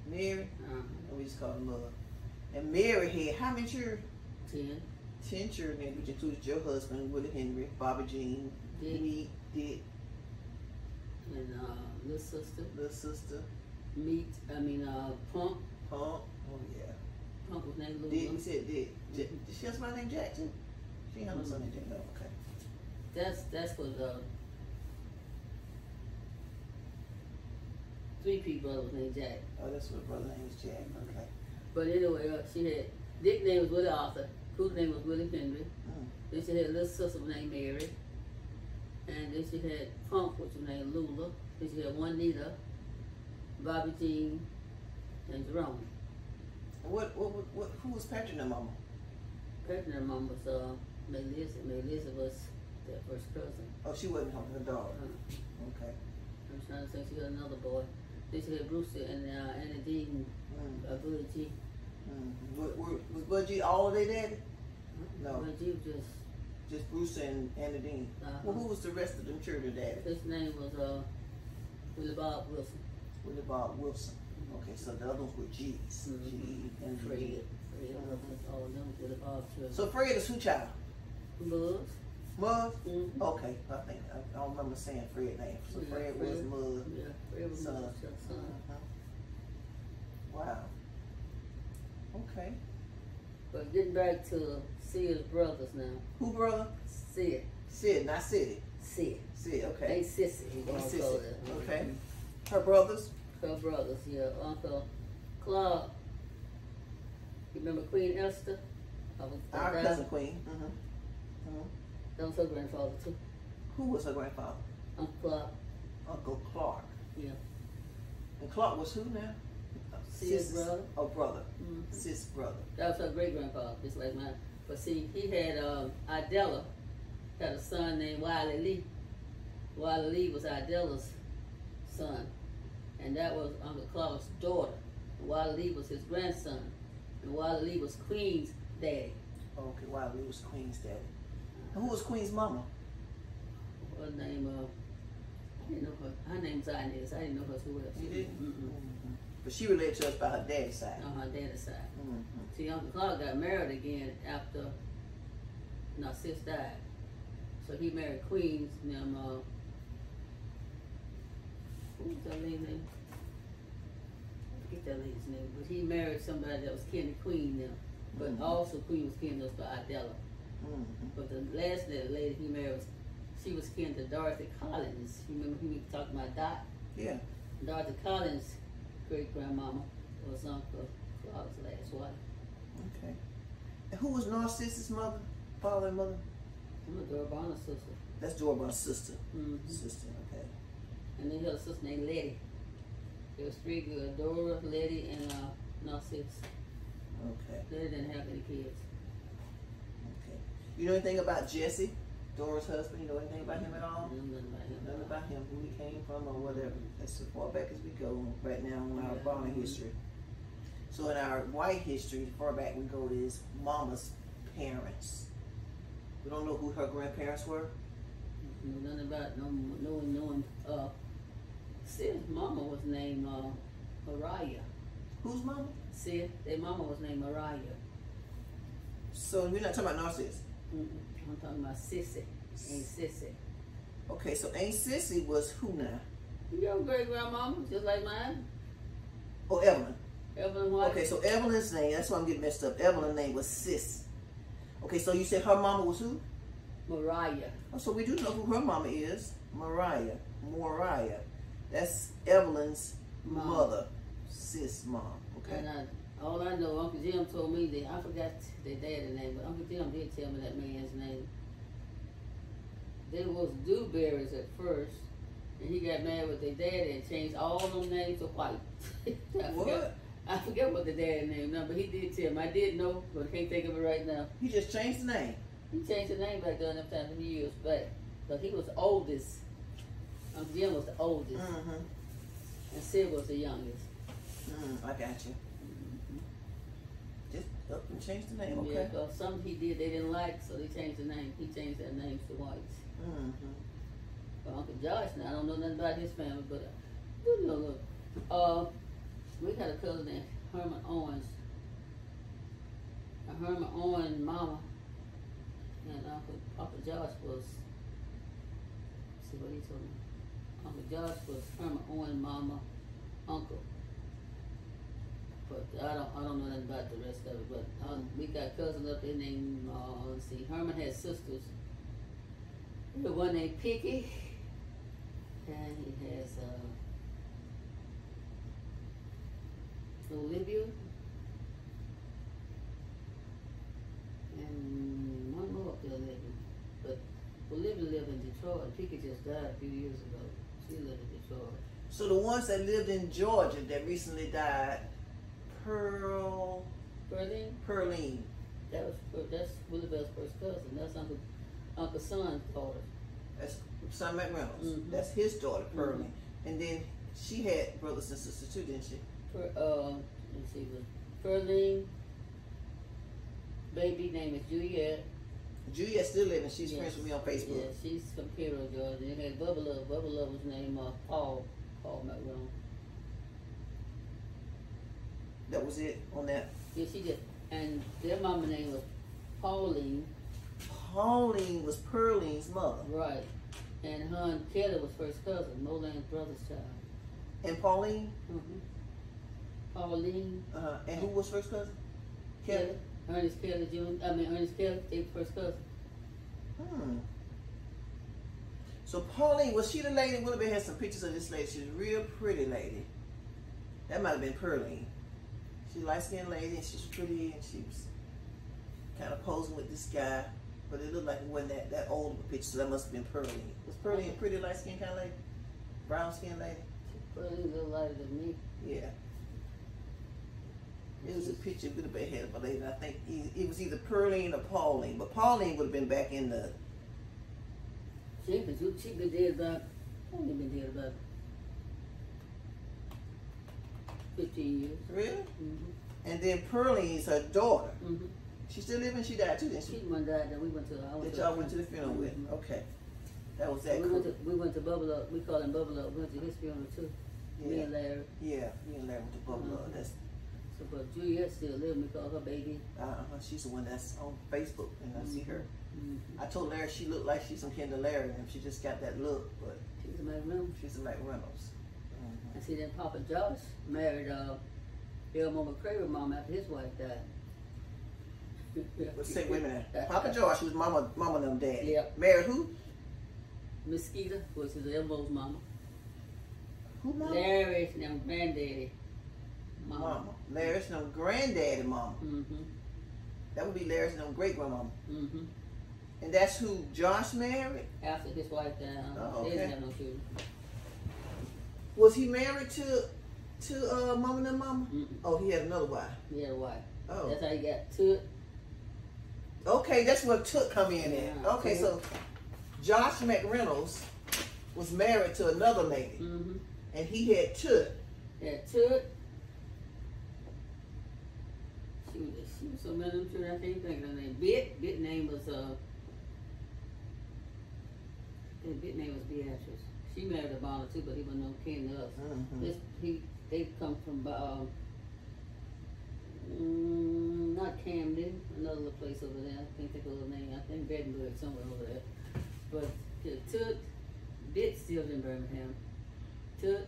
Mary? And we just called her Love. And Mary had how many children? 10. 10 children, which includes your husband, Willie Henry, Bobby Jean, Dick, and little sister, Punk. Oh yeah. Punk was named Lula. Dick, we said Dick. Did she have somebody named Jack too? She ain't have no son named Jack. No, okay. That's for the 3P brother was named Jack. Oh, that's what brother name is Jack. Okay. But anyway, she had Dick name was Willie Arthur. Cool's name was Willie Henry. Then she had a little sister named Mary. And then she had Punk, which was named Lula. Then she had Juanita, Bobby Jean, and Jerome. Who was Patrick and mama? Patrick and mama was Melissa. Melissa was their first cousin. Oh, she wasn't her daughter. Okay. I'm trying to think she had another boy. Then she had Brewster and Anna Dean, Bud G. Was Bud G all of their daddy? No. Bud G was just Bruce and Anna Dean. Well, who was the rest of them children daddy? His name was Willie Bob Wilson. Willie Bob Wilson. Okay, so the other ones were G's. G and Fred. All of them was Willie Bob children. So Fred is who child? Muzz. Muzz? Okay, I don't remember saying Fred's name. So Fred was Muzz. Yeah, Fred was Muzz's son. Wow. Okay. But getting back to Sid's brothers now. Who brother? Sid. Sid, not City. Sid. Sid, okay. Ain't Sissy. Okay. Her brothers? Her brothers, yeah. Uncle Claude. You remember Queen Esther? Our cousin Queen. That was her grandfather too. Who was her grandfather? Uncle Clark. Uncle Clark. Yeah. And Clark was who now? Sid's brother. Oh, brother. Sid's brother. That was her great grandfather, just like mine. But see, he had Idella had a son named Wiley Lee. Wiley Lee was Idella's son, and that was Uncle Clark's daughter. And Wiley Lee was his grandson, and Wiley Lee was Queen's daddy. Okay, Wiley Lee was Queen's daddy. And who was Queen's mama? Her name, I didn't know her. Her name's Inez. I didn't know her who else. You didn't? But she related to us by her daddy's side. On her daddy's side. See, Uncle Clark got married again after Sis died. So he married Queen's name, who was that lady's name? I forget that lady's name. But he married somebody that was kin to Queen now. But also Queen was kin to us by Idella. But the last lady he married, she was kin to Dorothy Collins. You remember he was talking about Dot? Yeah. Dorothy Collins' great grandmama was Uncle Clark's last wife. Okay. And who was Narcissus' mother, father and mother? Dora Bonner's sister. That's Dora Bonner's sister. Sister, okay. And then he had a sister named Letty. There was three girls, Dora, Letty, and Narcissus. Okay. Letty didn't have any kids. Okay. You know anything about Jesse, Dora's husband? You know anything about him at all? Nothing about him. Nothing about him, who he came from or whatever. That's as far back as we go right now in our Bonner history. So in our white history, the far back we go is Mama's parents. We don't know who her grandparents were. Nothing about knowing. Sid's mama was named Mariah. Whose mama? Sid, their mama was named Mariah. So we're not talking about Narcissus. I'm talking about Sissy. Ain't Sissy. Okay, so Aunt Sissy was who now? Your great grandmama, just like mine. Oh, Evelyn. Evelyn White. Okay, so Evelyn's name, that's why I'm getting messed up. Evelyn's name was Sis. Okay, so you said her mama was who? Mariah. Oh, so we do know who her mama is. Mariah. That's Evelyn's mother. Sis mom. Okay. And all I know, Uncle Jim told me that, I forgot their daddy's name, but Uncle Jim did tell me that man's name. They was Dewberries at first, and he got mad with their daddy and changed all them names to White. I forget what the daddy name now, but he did tell me. I did know, but I can't think of it right now. He just changed the name. He changed the name back during them times, years back. So he was the oldest. Uncle Jim was the oldest. And Sid was the youngest. I got you. Just up and change the name, okay? Yeah, because something he did they didn't like, so they changed the name. He changed their names to Whites. But Uncle Josh, now I don't know nothing about his family, but I do know look. We had a cousin named Herman Owens. And Herman Owens' mama And Uncle Josh was, see what he told me. Uncle Josh was Herman Owen mama, uncle. But I don't know nothing about the rest of it. But we got cousins up there named, let's see, Herman had sisters. The one named Picky, and he has Olivia, and one more up there living. But Olivia lived in Detroit. Picky just died a few years ago. She lived in Detroit. So the ones that lived in Georgia that recently died, Pearline. That's Willie Bell's first cousin. That's Uncle Son's daughter. That's Son McReynolds. Mm-hmm. That's his daughter, Pearline. Mm-hmm. And then she had brothers and sisters too, didn't she? Let's see, Pearline. Baby name is Juliet. Juliet's still living. She's Yes. friends with me on Facebook. Yeah, she's from Cairo, Georgia. They had Bubba Love. Bubba Love was named Paul McReynolds. That was it on that. Yeah, she did. And their mama name was Pauline. Pauline was Pearline's mother. Right. And her and Kelly was first cousin, Moland's brother's child. And Pauline? Mm-hmm. Pauline. And who was first cousin? Kelly? Ernest Kelly Jr. Ernest Kelly, they were first cousin. So Pauline, was she the lady? Willoughby had some pictures of this lady. She was a real pretty lady. That might have been Pearline. She's a light-skinned lady, and she's pretty, and she was kind of posing with this guy. But it looked like it wasn't that old of a picture, so that must have been Pearline. Was Pearline a pretty light-skinned kind of lady? Brown-skinned lady? Pearline a little lighter than me. Yeah. It was a picture Willoughby had of a lady, and I think it was either Pearline or Pauline. But Pauline would have been back in the... She been dead about, only been dead about 15 years. Really? Mm-hmm. And then Pearline's her daughter. Mm-hmm. She still living? She died too, didn't she? She one died that we went to. That y'all went to the funeral with? Mm-hmm. Okay. That was that we cool. went to Bubble Up. We call him Bubble Up. We went to his funeral too. Me and Larry. Yeah, me and Larry went to Bubble Up. That's So, but Juliet still living. We call her baby. she's the one that's on Facebook, and I see her. Mm-hmm. I told Larry she looked like she's some Kendall Larry, and she just got that look, but She's a McReynolds. she's a McReynolds. I see then Papa Josh married Elmo McCraven mom after his wife died. Let's say, wait a minute. Papa Josh was mama and them daddy. Yep. Married who? Mosquito, which is Elmo's mama. Who mama? Larry's them granddaddy. Mama. Larry's them granddaddy mama. Mm-hmm. That would be Larry's them great grandmama. Mm-hmm. And that's who Josh married? After his wife died, Oh, they okay. didn't have no children. Was he married to mama and them mama? Mm-mm. Oh, he had another wife. He had a wife. Oh. That's how he got to it. Okay, that's where Took come in at. Yeah. Okay, so Josh McReynolds was married to another lady, Mm-hmm. and he had Took. Had to it. She was so many of them children, I can't think of her name. Bit name was Bit name was Beatrice. She married a Bonner too, but he was no kin to us. Mm-hmm. They come from not Camden, another little place over there. I can't think of the name. I think Bedford somewhere over there. But Took, Bit still in Birmingham. Took,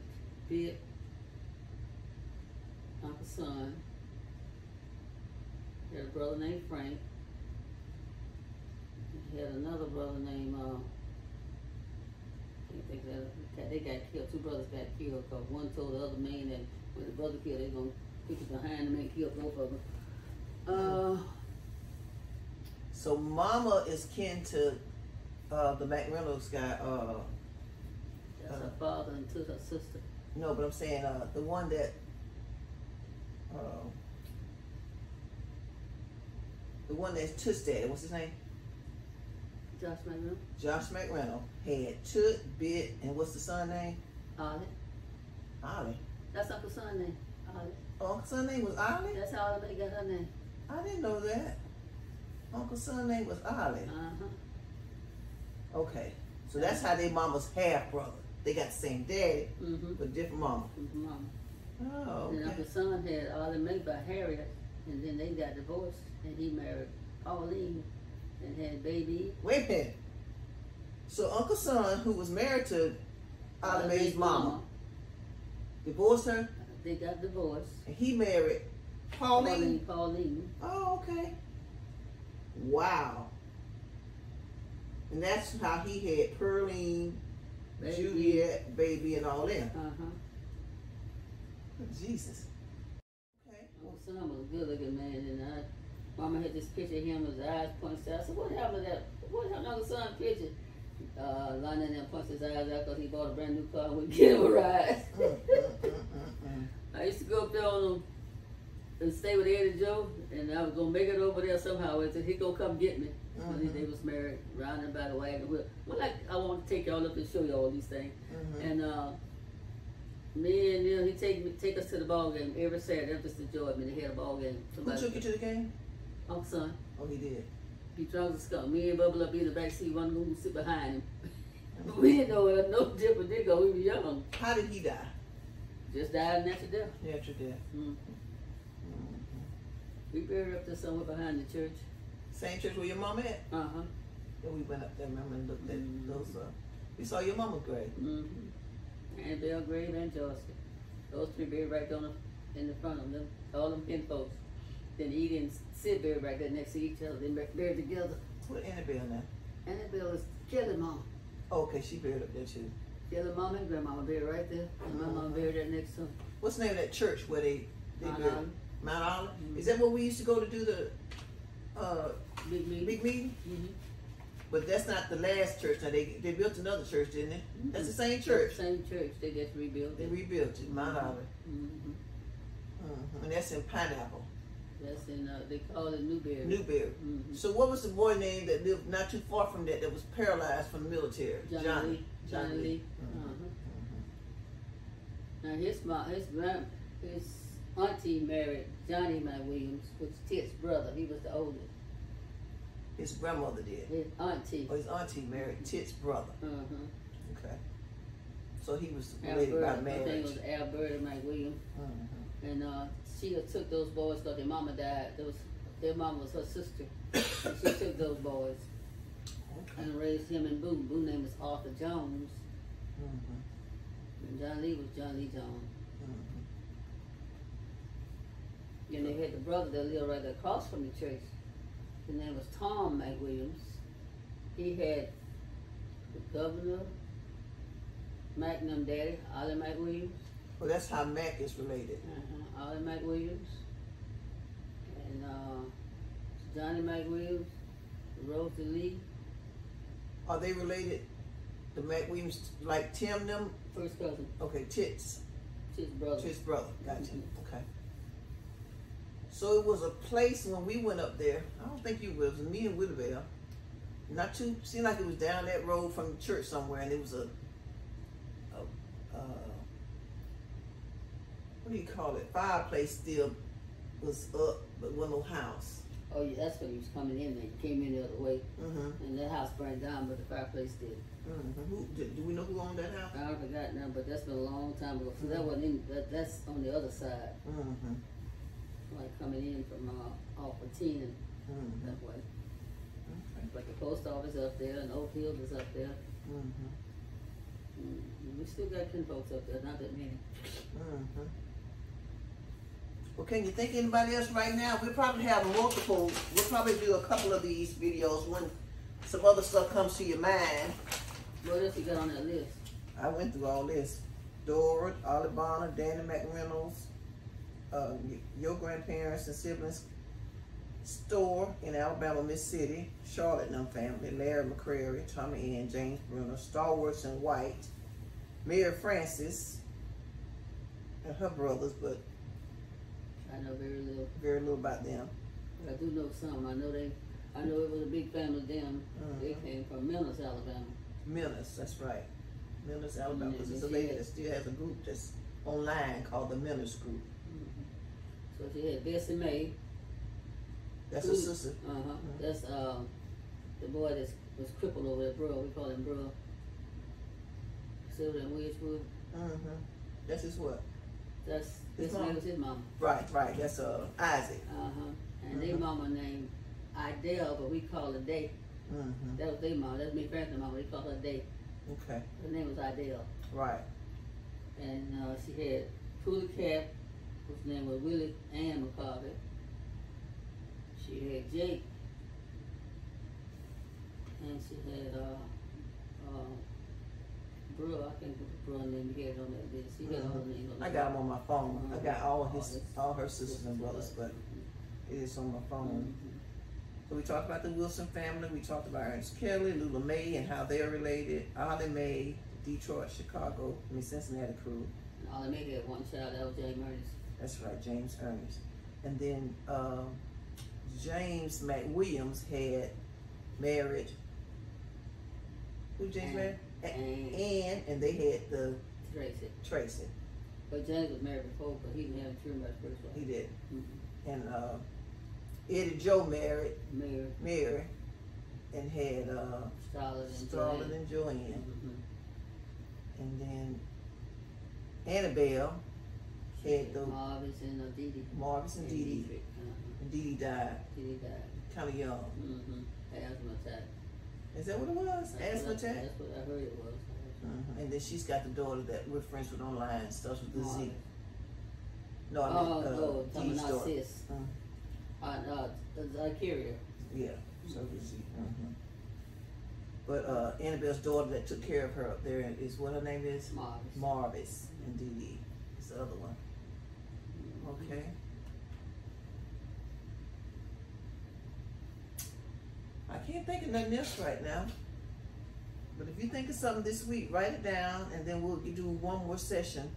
Bit, Uncle Son. He had a brother named Frank. He had another brother named I can't think of that. They got killed. Two brothers got killed because one told the other man that when the brother killed, they gonna put it behind them and kill both of them. So mama is kin to the McReynolds guy. That's her father and to her sister. No, but I'm saying the one that that's Took's daddy. What's his name? Josh McReynolds. Josh McReynolds had Took, Bit, and what's the son name? Ollie. Ollie. That's Uncle Son's name. Ollie. Oh, Uncle Son's name was Ollie? That's how Ollie got her name. I didn't know that. Uncle Son's name was Ollie. Uh-huh. Okay. So that's how they mama's half brother. They got the same daddy, Mm-hmm. but different mama. Mm-hmm. Mama. Oh, And okay. Uncle Son had Ollie made by Harriet, and then they got divorced, and he married Pauline, and had a baby. Wait a minute. So Uncle Son, who was married to Olive May's mama, divorced her, They got divorced. and he married Pauline. Pauline. Oh, okay. Wow. And that's how he had Pearline, Baby. Juliet, baby, and all them. Uh-huh. Jesus. Okay. Uncle Son was a good looking man, and Mama had this picture of him with his eyes pointed out. I said, what happened to that? What happened to Uncle Son picture? London and points his eyes out because he bought a brand new car and we get him a ride. I used to go up there on and stay with Eddie Joe, and I was gonna make it over there somehow. And he gonna come get me. They was married, riding by the wagon wheel. Well, like I want to take y'all up and show you all these things. And me and him, he take us to the ball game every Saturday. That's just the joy of me. They had a ball game. Who took you to the game? Uncle Son. Oh, he did. He drunk as skunk. Me and Bubba up in the back seat, one going to sit behind him. We didn't know it, no different nigga. We were young. How did he die? Just died natural death. Natural death. We buried up there somewhere behind the church. Same church where your mom at? Uh-huh. Then we went up there, remember, and looked at those. We saw your mama's grave. Annabelle grave and Joyce. Those three buried right down in the front of them. All them kin folks. Then Edie and Sid buried right there next to each other. They buried together. What Annabelle now? Annabelle is Kelly Mama. Oh, okay, she buried up there too. Kelly Mama and Grandmama buried right there. And my mama buried right next to them. What's the name of that church where they Mount buried? Olive. Mount Olive? Is that where we used to go to do the Big meeting. big meeting? But that's not the last church. Now they built another church, didn't they? That's the same church. Same church. They just rebuilt They it. rebuilt it, Mount Olive. And that's in Pineapple. That's in, they call it Newberry. Newberry. So what was the boy name that lived not too far from that was paralyzed from the military? Johnny Lee. Johnny Lee. Now his auntie married Johnny McWilliams, which is Tit's brother. He was the oldest. His grandmother did. His auntie. Or his auntie married Tit's brother. Okay. So he was related by Alberta. I think it marriage. was Alberta McWilliams. And she took those boys because their mama died. Their mama was her sister. And she took those boys and raised him and Boo. Boo's name was Arthur Jones. And John Lee was John Lee Jones. And they had the brother that lived right across from the church. His name was Tom McWilliams. He had the governor, Mac and them daddy, Ollie McWilliams. Well, that's how Mac is related. Ollie McWilliams. And Johnny McWilliams, Rosie Lee. Are they related? The McWilliams, like Tim them? First cousin. Okay, Tit's. Tit's brother. Tit's brother. Gotcha. Okay. So it was a place when we went up there. I don't think you was. It was me and Willibelle. Not too. Seemed like it was down that road from the church somewhere, and it was a what do you call it? Fireplace still was up, but wasn't no house. Oh yeah, that's when he was coming in. They came in the other way, and that house burned down, but the fireplace did. Do we know who owned that house? I forgot now, but that's been a long time ago. So that wasn't in. That's on the other side, like coming in from off of 10 that way. But the post office up there, and Oak Hill is up there. We still got kin folks up there, not that many. Well, can you think of anybody else right now? We'll probably have multiple. We'll probably do a couple of these videos when some other stuff comes to your mind. What else you got on that list? I went through all this. Dora, Olive Bonner, Danny McReynolds, your grandparents and siblings, Store in Alabama, Mississippi, Charlotte and them family, Larry McCrary, Tommy Ann, James Bruner, Stalwarts and White, Mary Francis, and her brothers, but I know very little about them. I do know some. I know it was a big family. Them. They came from Millis, Alabama. Millis, that's right. Millis, Alabama, because there's a lady that still has a group that's online called the Millis Group. So she had Bessie Mae. That's her sister. That's the boy that was crippled over there, bro. We call him bro. Silver and Wedgewood. That's his what? His mama was his mama. Right. That's Isaac. And their mama named Idell, but we call her Day. Mm-hmm. That was their mom. That's me, Franklin's mom. We call her Day. Okay. Her name was Idell. Right. And she had Cooler Cat, whose name was Willie Ann McCarthy. She had Jake. And she had bro, I can't put the bro name he had on that list. She had all the names on I got him on my phone. I got all her sisters and brothers, but it is on my phone. So we talked about the Wilson family. We talked about Ernest Kelly, Lula Mae, and how they're related. Ollie Mae, Detroit, Chicago, Cincinnati crew. And Ollie Mae had one child. That was James Ernest. That's right, James Ernest. And then James McWilliams had married. Who James married? Ann, and they had the Tracy. But James was married before, but he didn't have children by the first wife. He did. And Eddie Joe married Mary, and had Starlet and Joanne. And then Annabelle had the Marvis and Dee Dee. Marvis and Dee Dee. And Dee Dee died. Kind of young. Asthma attack. Is that what it was? Asthma attack? That's what I heard it was. And then she's got the daughter that we're friends with online, starts with the Z. No, I mean, Dee's daughter. Sis. Carrier. Yeah, so the Z. But Annabelle's daughter that took care of her up there is what her name is? Marvis and Dee Dee. It's the other one. Okay. I can't think of nothing else right now. But if you think of something this week, write it down, and then we'll do one more session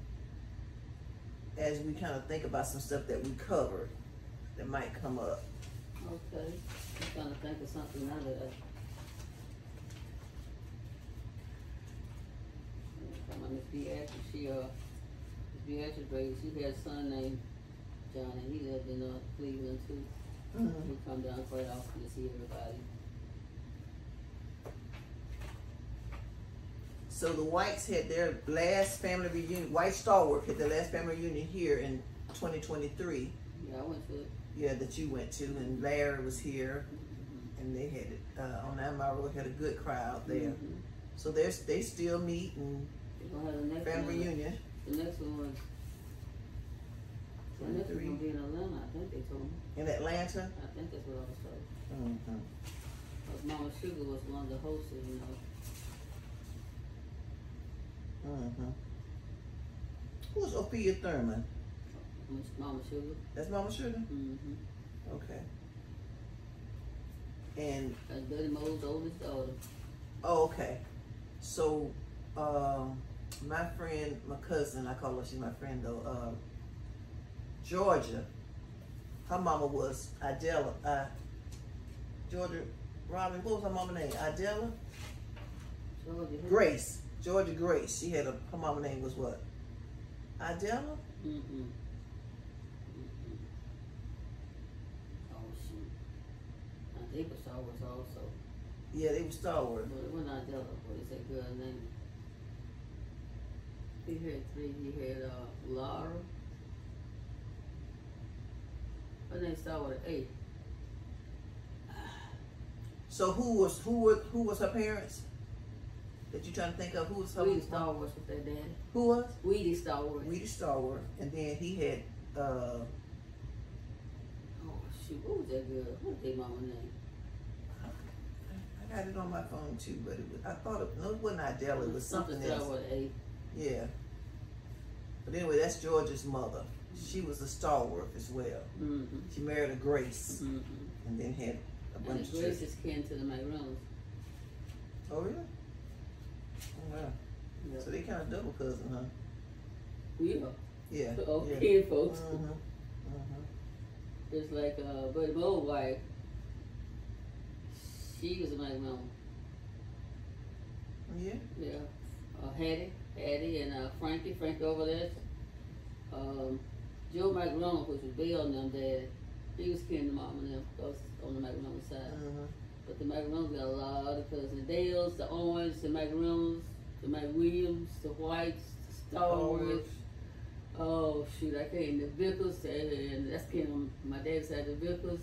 as we kind of think about some stuff that we covered that might come up. Okay. I'm trying to think of something now that Miss Beatrice, Miss Beatrice Brady, she had a son named John, and he lived in Cleveland too. He come down quite often to see everybody. So the Whites had their last family reunion, White Stalwart had their last family reunion here in 2023. Yeah, I went to it. Yeah, that you went to, and Larry was here, and they had it on Amar Road, had a good crowd there. So they still meet and have the next family reunion. The next one was gonna be in Atlanta, I think they told me. In Atlanta? I think that's what I was told. Because Mama Sugar was one of the hosts, you know. Who's Ophelia Thurman? Mama Sugar. That's Mama Sugar? Okay. And that's Betty Mo's oldest daughter. Oh, okay. So my friend, my cousin, I call her, she's my friend though, Georgia, her mama was Idella, Georgia Robin, what was her mama name? Idella? Grace. Georgia Grace. She had her mama name was what? Idella? Oh shoot. They were Star Wars also. Yeah, they were Star Wars. But it was not Idella. What is that girl's name? He had three. He had Laura. Her name started with an A. So who was her parents? That you trying to think of? Who was her? Weedy Star Wars with their daddy. Who was? Weedy Star Wars. Weedy Star Wars. And then he had oh shoot, what was that girl? What was their mama name? I got it on my phone too, but it was, I thought it wasn't Idella, it was something else. With A. Yeah. But anyway, that's George's mother. She was a stalwart as well. She married a Grace, and then had a bunch of Grace is kin to the McReynolds. Oh really? Oh wow. Yep. So they kind of double cousin, huh? Yeah. Yeah. Okay, folks. It's like Buddy Mo's wife. She was a McReynolds. Yeah. Yeah. Hattie and Frankie over there. Joe McReynolds, which was Bill and them dad, he was kin to Mom and them, on the McReynolds side. But the McReynolds got a lot of cousins. The Dales, the Owens, the McReynolds, the McWilliams, the Whites, the Stalwarts. Oh shoot, I can't. The Vickers, and that's kin of my dad's side, the Vickers.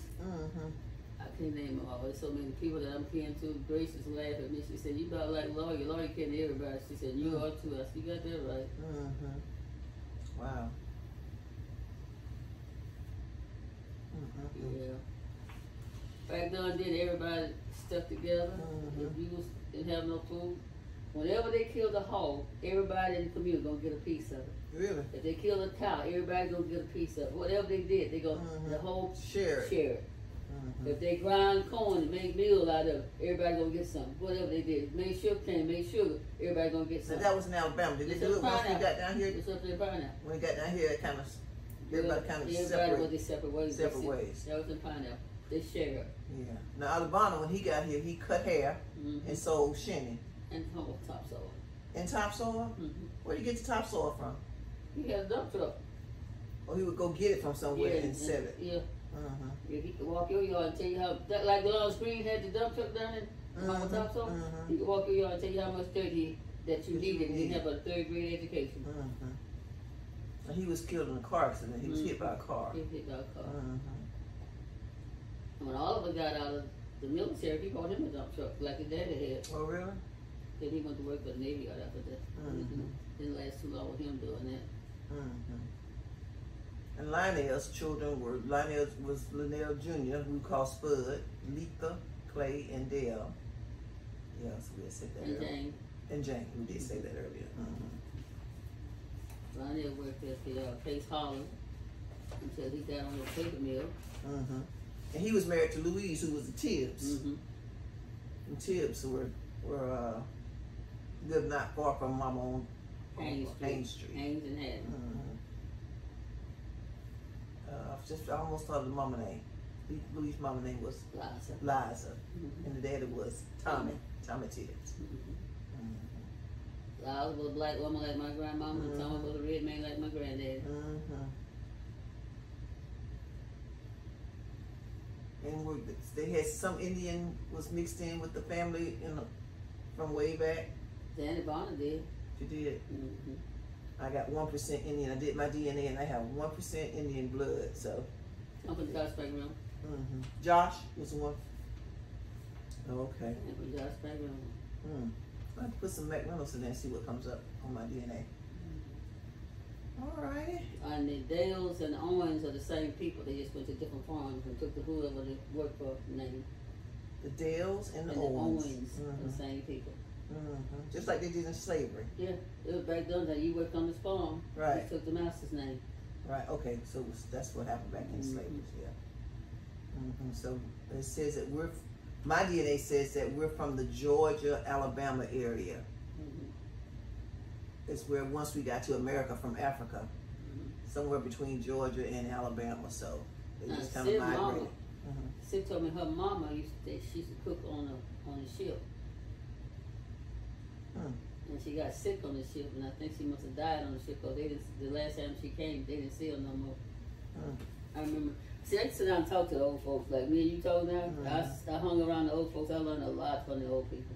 I can't name them all. There's so many people that I'm kin to. Grace just laughed at me. She said, "You about like Lawyer. Lawyer kin to everybody." She said, "You are too." I said, "You got that right." Mm-hmm. Wow. Mm-hmm. Yeah. Back then, everybody stuck together. Mm-hmm. If you didn't have no food, whenever they killed a hog, everybody in the community gonna get a piece of it. Really? If they kill a cow, everybody gonna get a piece of it. Whatever they did, they gonna the whole share it. Mm-hmm. If they grind corn and make meal out of it, everybody gonna get something. Whatever they did, make sugar cane, make sugar, everybody gonna get So something. that was in Alabama. Did they do it once we got down here? It's up there Pineapple. When we got down here, it kind of everybody kind of Everybody was separate ways. Separate ways. That was in Pineapple. They share. Yeah. Now Alabama, when he got here, he cut hair and sold shinny. And topsoil. And topsoil? Where did you get the topsoil from? He had a dump truck. Or he would go get it from somewhere and sell it. Yeah. Yeah, he could walk your yard and tell you how, like the Lawrence Green had the dump truck down in topsoil. He could walk your yard and tell you how much dirt that you needed and he have a 3rd grade education. And he was killed in a car accident. He was hit by a car. He was hit by a car. And when Oliver got out of the military, he bought him a dump truck like his daddy had. Oh, really? Then he went to work for the Navy Yard after that. Didn't last too long with him doing that. And Lionel's children were, Lionel was Linnell Jr., who called Spud, Letha, Clay, and Dale. Yeah, so we had said that And earlier. Jane. And Jane, we did say that earlier. Lionel worked at the Case Holland until he got on the paper mill. And he was married to Louise, who was the Tibbs. And Tibbs were lived not far from Mama on Haynes Street. Haynes and Haddon. I almost thought of the mama name. Louise's mama name was Liza. And the daddy was Tommy Tibbs. Liza was a black woman like my grandmama, and Tommy was a red man like my granddaddy. And they had some Indian was mixed in with the family from way back. Danny Bonner did. She did. I got 1% Indian. I did my DNA and I have 1% Indian blood. So. I'm from Josh Background. Josh was one. Okay. I'm from Josh Background. I have to put some McReynolds in there and see what comes up on my DNA. Alrighty. And the Dales and Owens are the same people. They just went to different farms and took the whoever they worked for name. The Dales and the Owens are the same people. Just like they did in slavery. Yeah, it was back then that you worked on this farm. Right. You took the master's name. Right. Okay. So that's what happened back in slavery. Yeah. So it says that my DNA says that we're from the Georgia, Alabama area. It's where once we got to America from Africa, somewhere between Georgia and Alabama. So they just kind of migrated. Sid told me her mama she used to cook on the ship. And she got sick on the ship, and I think she must have died on the ship because the last time she came, they didn't see her no more. I remember. See, I used to sit down and talk to the old folks like me and you told now. I hung around the old folks. I learned a lot from the old people.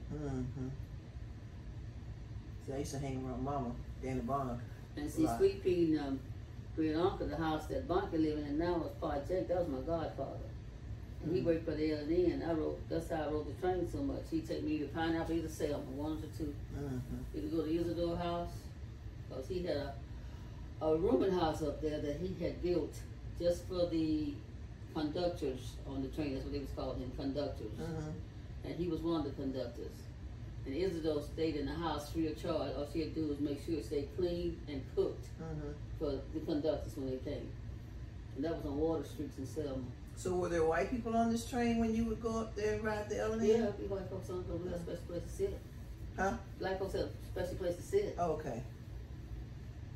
See, I used to hang around Mama, Danny Bonner. And see, Sweet Pea and great uncle, the house that Bunker living in now was Pa Jake. That was my godfather. And he worked for the L&E, and that's how I rode the train so much. He'd take me to Pineapple, either Selma, one of the two. He'd go to Isidore House, because he had a rooming house up there that he had built just for the conductors on the train. That's what they was calling conductors. And he was one of the conductors. And Isidore stayed in the house free of charge. All she had to do was make sure it stayed clean and cooked for the conductors when they came. And that was on Water Streets in Selma. So were there white people on this train when you would go up there and ride the L&E? Yeah, white folks on we had a special place to sit. Huh? Black folks had a special place to sit. Oh, okay.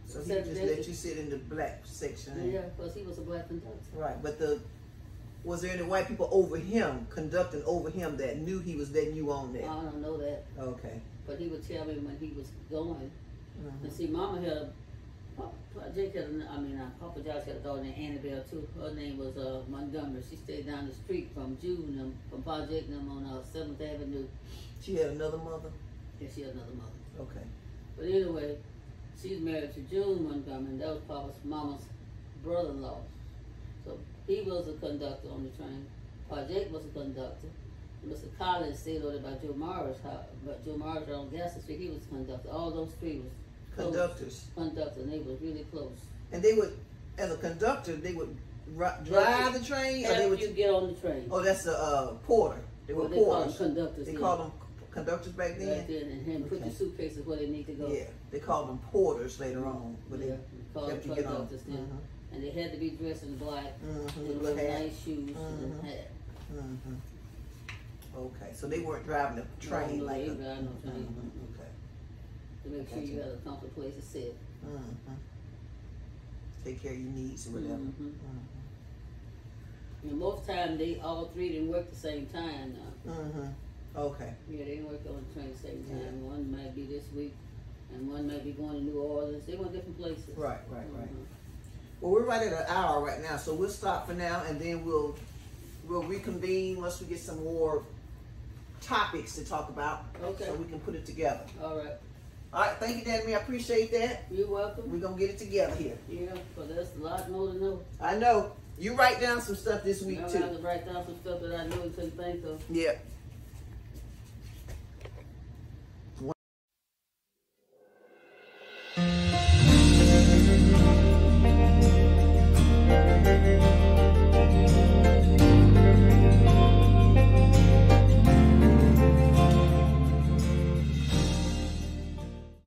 So he just let you sit in the black section. Yeah, because he was a black conductor. Right, but was there any white people over him, conducting over him, that knew he was letting you on there? I don't know that. Okay. But he would tell me when he was going. And see, Mama had Papa Josh had a daughter named Annabelle too. Her name was Montgomery. She stayed down the street from June, from Pa Jake and them on 7th Avenue. She had another mother? Yeah, she had another mother. Okay. But anyway, she's married to June Montgomery, and that was Mama's brother-in-law. So he was a conductor on the train. Project was a conductor. Mr. Collins stayed over by Joe Morris' house, but Joe Morris on Gaston Street, he was a conductor. All those three was close. Conductors, and they was really close. And they would, as a conductor, they would drive the train, or they would you get on the train. Oh, that's the porter. They were porters. Conductors. They called them conductors back then. Back then, and put your suitcases where they need to go. Yeah, they called them porters later on. But they called them conductors then. And they had to be dressed in black, with nice shoes and hat. Okay, so they weren't driving the train no, like they driving no train. Okay. To make sure you had a comfortable place to sit. Take care of your needs or whatever. And most time they all three didn't work the same time now. Okay. Yeah, they didn't work on the train the same time. Yeah. One might be this week, and one might be going to New Orleans. They went different places. Right. Well, we're right at an hour right now, so we'll stop for now, and then we'll reconvene once we get some more topics to talk about. Okay. So we can put it together. All right. All right. Thank you, Danny. I appreciate that. You're welcome. We're gonna get it together here. Yeah, but there's a lot more to know. I know. You write down some stuff this week too. I have to write down some stuff that I know and couldn't think of. Yeah.